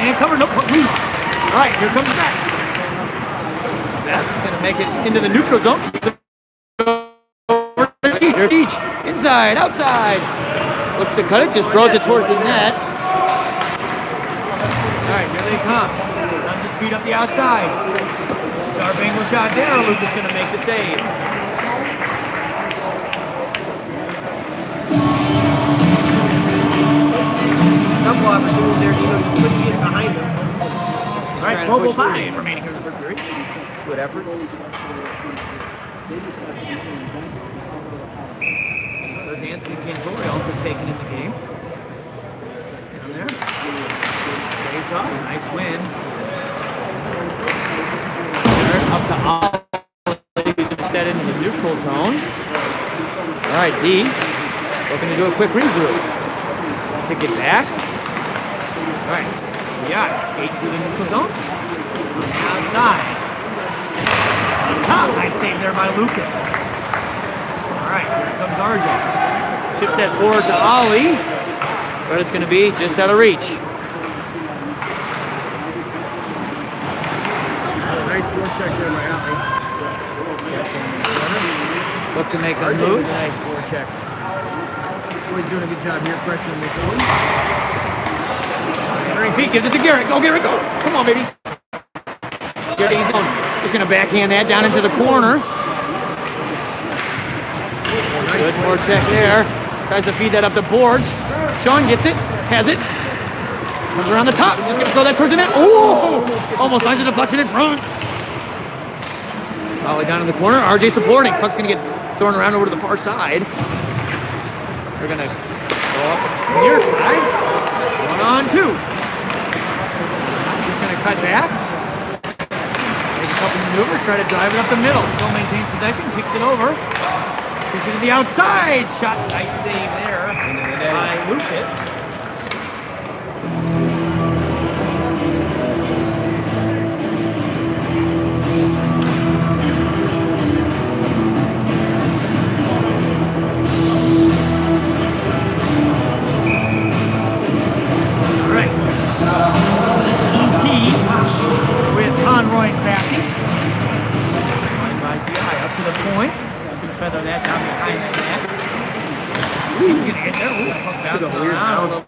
S1: And cover. No puck loose. All right, here comes that. That's going to make it into the neutral zone. Each. Inside, outside. Looks to cut it, just throws it towards the net. All right, here they come. Time to speed up the outside. Zarbango shot down. Lucas going to make the save.
S2: Couple opportunities there, Dino just couldn't get behind him.
S1: All right, 12:05 remaining here in the first period.
S2: Good effort.
S1: There's Anthony Cantori also taken in the game. Down there. Face off. Nice win. Up to Ollie instead into the neutral zone. All right, D. Looking to do a quick regroup. Kick it back. All right. Yeah, skate through the neutral zone. On the outside. On top. Nice save there by Lucas. All right, here comes RJ. Chips that forward to Ollie, but it's going to be just out of reach.
S2: Nice forecheck there by Ollie.
S1: Look to make a
S2: RJ
S1: move.
S2: with a nice forecheck. Always doing a good job here pressuring this one.
S1: Centering feet gives it to Garrett. Go, Garrett, go. Come on, baby. Garrett, he's just going to backhand that down into the corner. Good forecheck there. Tries to feed that up the boards. Sean gets it. Has it. Comes around the top. Just going to throw that towards the net. Oh! Almost finds a deflection in front. Ollie down in the corner. RJ supporting. Puck's going to get thrown around over to the far side. They're going to go up the near side. 1-on-2. Just going to cut back. Make a couple maneuvers. Try to drive it up the middle. Still maintains possession. Kicks it over. Kicks it to the outside. Shot. Nice save there by Lucas. All right. He's gonna get there. Ooh, puck bouncing around. 'em.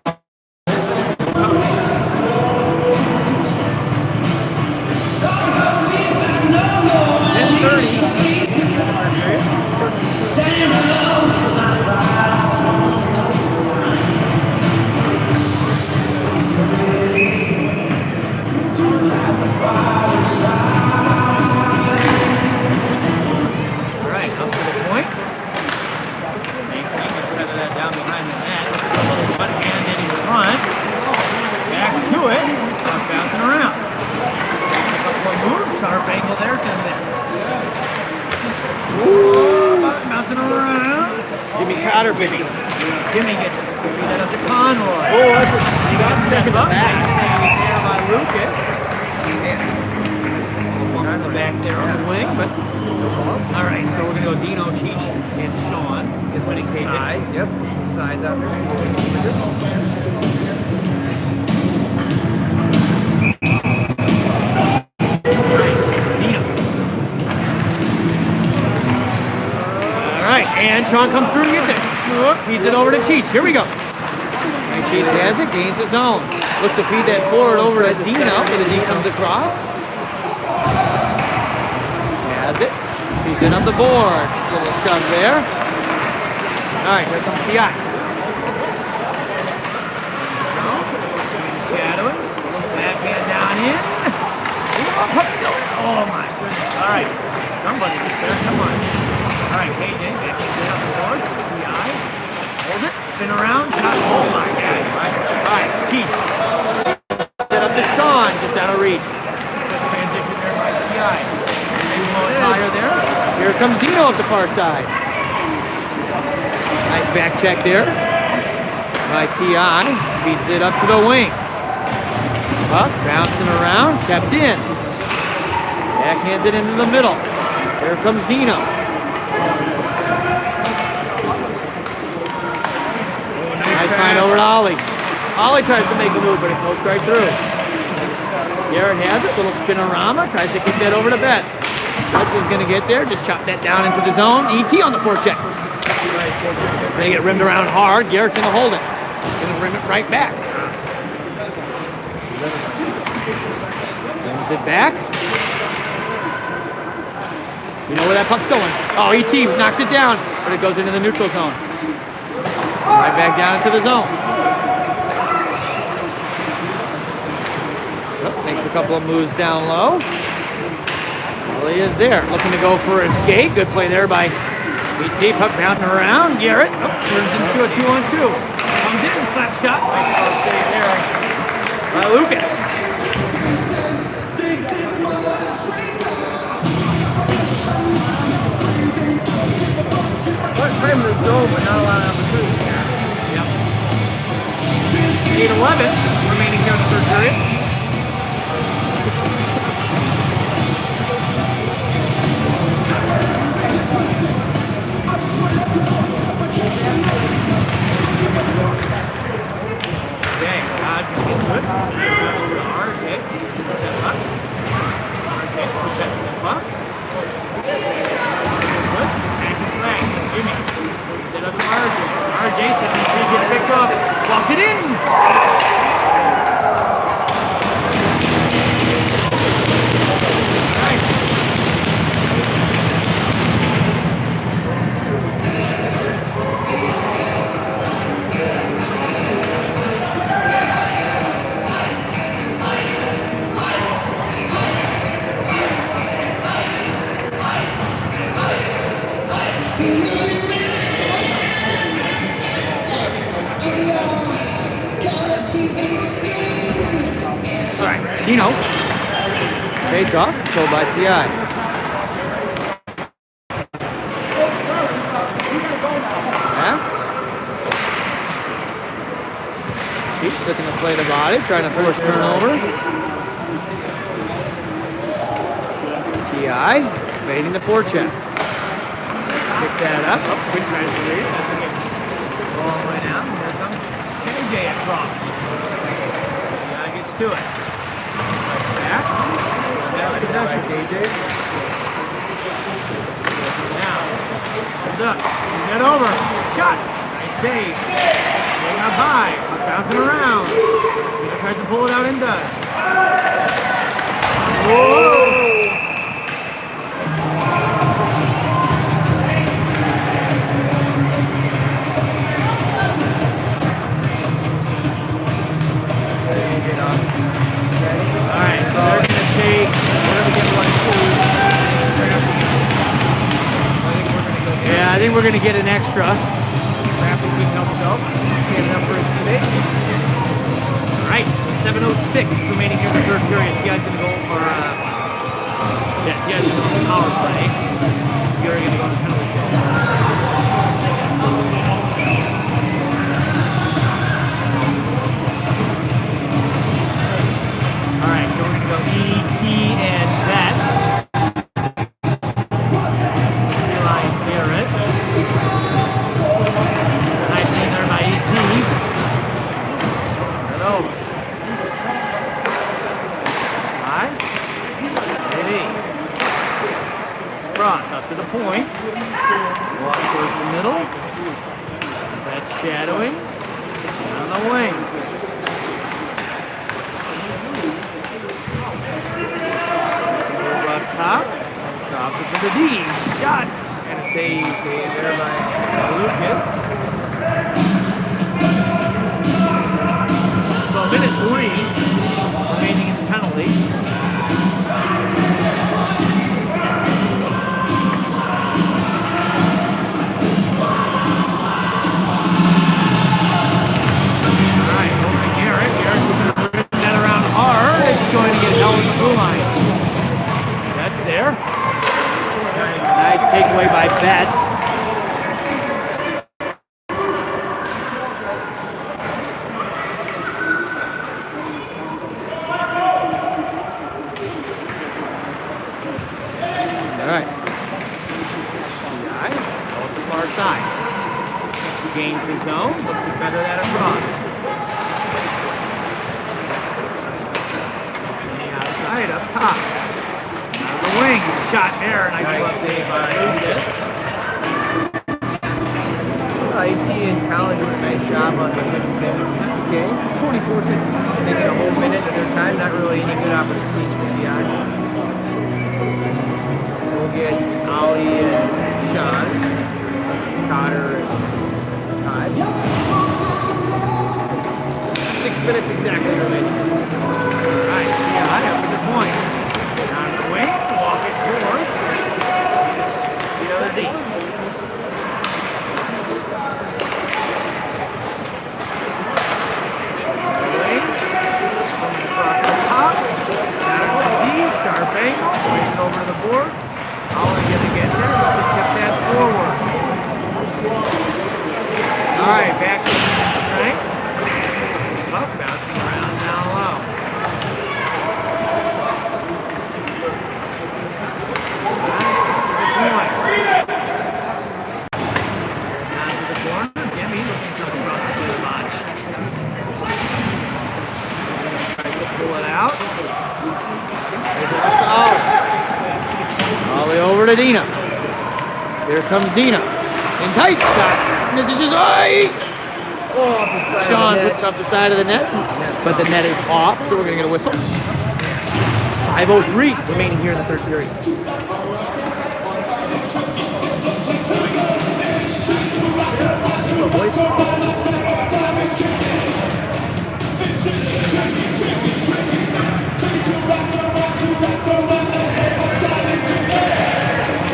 S1: Sean comes through and gets it. Feeds it over to Cheech. Here we go. And Cheech has it, gains his own. Looks to feed that forward over to Dino, where the D comes across. Has it. Feeds it up the boards. Little shove there. All right, here comes T.I. Shadowing. Backhand down in. Puck still. Oh my goodness. All right. Somebody get there. Come on. All right, KJ, back in up the boards. T.I. Hold it, spin around, shot. Oh my God. All right, Keith. Set up to Sean, just out of reach. Good transition there by T.I. Maybe a little higher there. Here comes Dino up the far side. Nice back check there by T.I. Feeds it up to the wing. Up, bouncing around, kept in. Backhands it into the middle. Here comes Dino. Nice find over to Ollie. Ollie tries to make a move, but it goes right through. Garrett has it, little spinorama, tries to kick that over to Betts. Betts is going to get there, just chop that down into the zone. E.T. on the forecheck. They get rimmed around hard. Garrett's going to hold it. Going to rim it right back. Brings it back. You know where that puck's going. Oh, E.T. knocks it down, but it goes into the neutral zone. Right back down into the zone. Oh, makes a couple of moves down low. Well, he is there. Looking to go for a skate. Good play there by E.T. Puck bouncing around. Garrett turns into a 2-on-2. Comes in, slap shot. Nice ball save there by Lucas.
S2: Time in the zone, but not a lot of opportunity.
S1: Yep. 8-11 remaining here in the third period. Okay, Todd can get to it. Over to RJ. Step up. RJ protecting the puck. Jimmy. Set up to RJ. RJ, 73 gets picked up. Walks it in. Nice. All right, Dino. Face off, controlled by T.I. Yeah. Keeps looking to play the body, trying to force turnover. T.I. baiting the forecheck. Pick that up. Oh, quick try to lead. That's okay. Long way down. Here comes KJ across. T.I. gets to it. Back. That's possession, KJ. Now. Comes up. Get over. Shot. Nice save. They got by. Puck bouncing around. Dina tries to pull it out and does. Whoa! Alright, so they're going to take whatever they want to do. Yeah, I think we're going to get an extra. Rapid couldn't help himself. Can't enough for his teammate. Alright, 7:06 remaining here in the third period. You guys going to go for, you guys going to go for power play. You're going to go on the penalty kill. Alright, so we're going to go E.T. and that. Eli Barrett. Nice name there by E.T. Turn over. Right. Ready. Cross up to the point. Walk towards the middle. That's shadowing. On the wing. Top, drop it to the D, shot, and a save there by Lucas. So minute 3 remaining in the penalty. Alright, over to Garrett. Garrett's going to bring that around hard. It's going to get held in the blue line. There. Nice takeaway by Betts. All right. CI on the far side. Gains the zone. Looks to feather that across. On the outside, up top. Wing shot there, nice glove save by Lucas.
S2: IT and Colin doing a nice job on the game. 24-6, taking a whole minute of their time, not really any good opportunities for CI. So we'll get Ollie and Sean, Cotter and Todd. 6 minutes exactly remaining.
S1: Alright, CI up to the point. Down the wing. Walk it towards the other D. Wing. Comes across the top. Down to the D. Sharp angle. Pushing over to the board. Ollie gonna get there. Looks to chip that forward. Alright, back to strength. Puck bouncing around down low. All the way over to Dina. Here comes Dina. In tight shot. Misses his eye. Sean puts it off the side of the net, but the net is off, so we're going to get a whistle. 5:03 remaining here in the third period.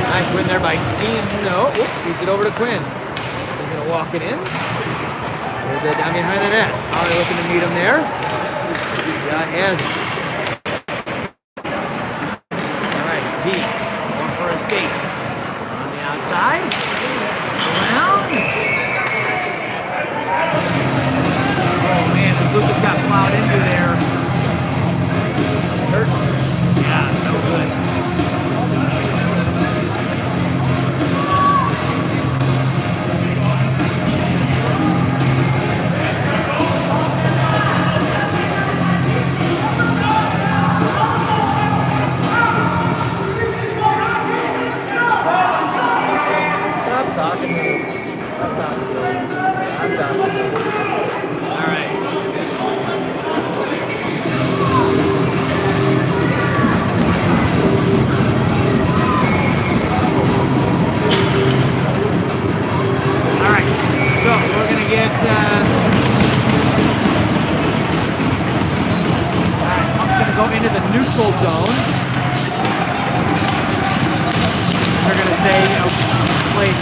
S1: Nice win there by Dean. No, feeds it over to Quinn. He's going to walk it in. There's that down behind the net. Ollie looking to meet him there. Got hands. All right, D going for a skate. On the outside. Around. Oh man, Lucas got plowed into there. Hurt. Yeah, no good.
S2: I'm done.
S1: All right. All right. So we're gonna get. All right. Punk's gonna go into the neutral zone. They're gonna say, play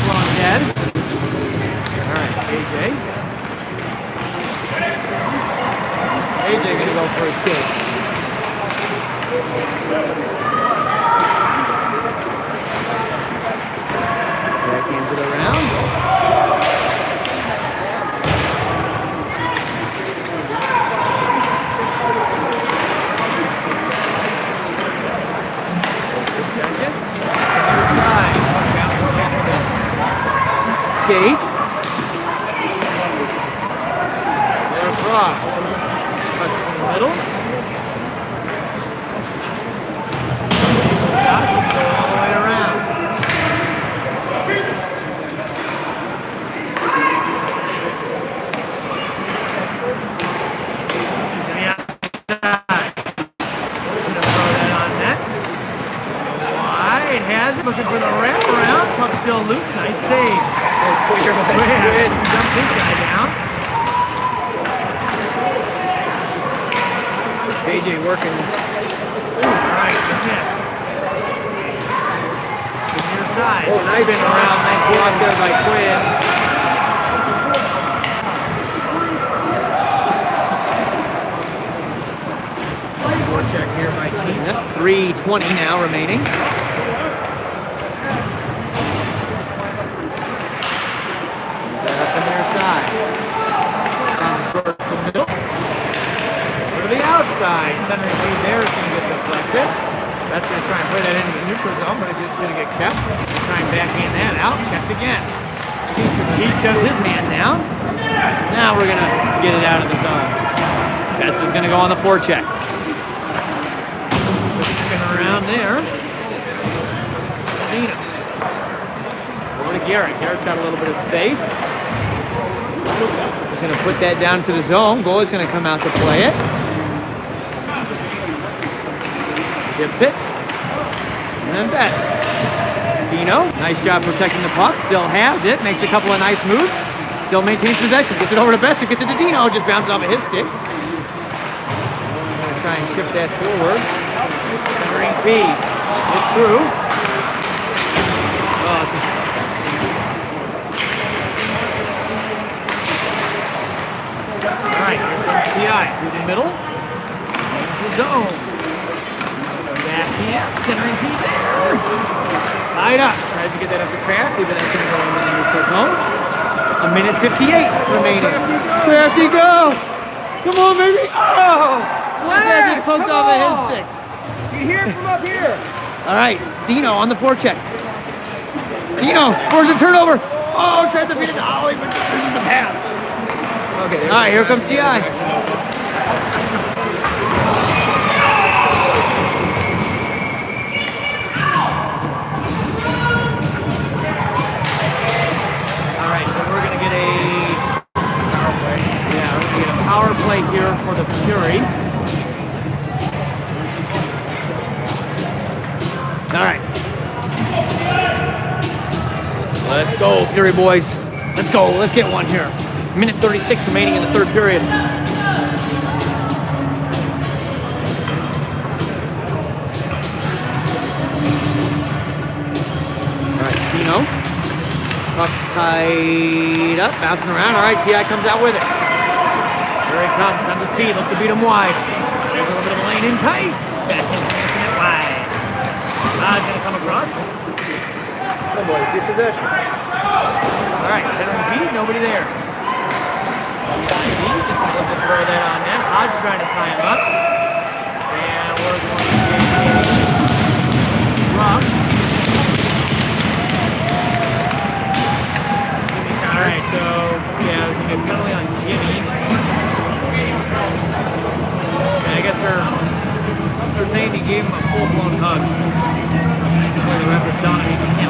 S1: long dead. All right, AJ. AJ gonna go for a skate. Back into the round. Skate. There across. Cuts in the middle. Shots and go all the way around. To the outside. Gonna throw that on net. Wide has it. Looking for the wraparound. Puck still loose. Nice save.
S2: Quinn.
S1: Dumps this guy down.
S2: AJ working.
S1: Alright, good miss. To the near side.
S2: Oh, nice
S1: Spin around. Nice block there by Quinn. Forecheck here by Tina. 3:20 now remaining. Up the near side. Down short from the middle. Go to the outside. Centering feed there is going to get deflected. That's going to try and play that into the neutral zone, but it's just going to get kept. Try and backhand that out. Kept again. He shoves his man down. Now we're going to get it out of the zone. Betts is going to go on the forecheck. Spin around there. Dino. Over to Garrett. Garrett's got a little bit of space. He's going to put that down to the zone. Goalie's going to come out to play it. Chips it. And then Betts. Dino, nice job protecting the puck. Still has it. Makes a couple of nice moves. Still maintains possession. Gets it over to Betts. Who gets it to Dino. Just bounces off of his stick. Going to try and chip that forward. Centering feed. It's through. Oh, it's Alright, here comes TI through the middle. There's the zone. Backhand, centering feed there. Tied up. Tries to get that up to Crafty, but that's going to go into the neutral zone. 1:58 remaining. Crafty, go! Come on, baby! Oh! Just as it poked off of his stick.
S2: You hear it from up here.
S1: Alright, Dino on the forecheck. Dino, forces a turnover. Oh, tries to beat it to Ollie, but this is the pass.
S2: Okay.
S1: All right, here comes TI. All right, so we're gonna get a power play. Yeah, we're gonna get a power play here for the Fury. All right. Let's go, Fury boys. Let's go. Let's get one here. 1:36 remaining in the third period. All right, Dino. Puck tied up, bouncing around. All right, TI comes out with it. Here he comes, tons of speed, looks to beat him wide. There's a little bit of a lane in tights. Passing it wide. He's gonna come across.
S2: Come on, boys, get possession.
S1: All right, centering feed, nobody there. Just going to throw that on net. Hodge trying to tie him up. And we're going to get a drop. Alright, so yeah, there's going to be a penalty on Jimmy. And I guess they're saying he gave him a full-blown hug. The ref is telling him he can't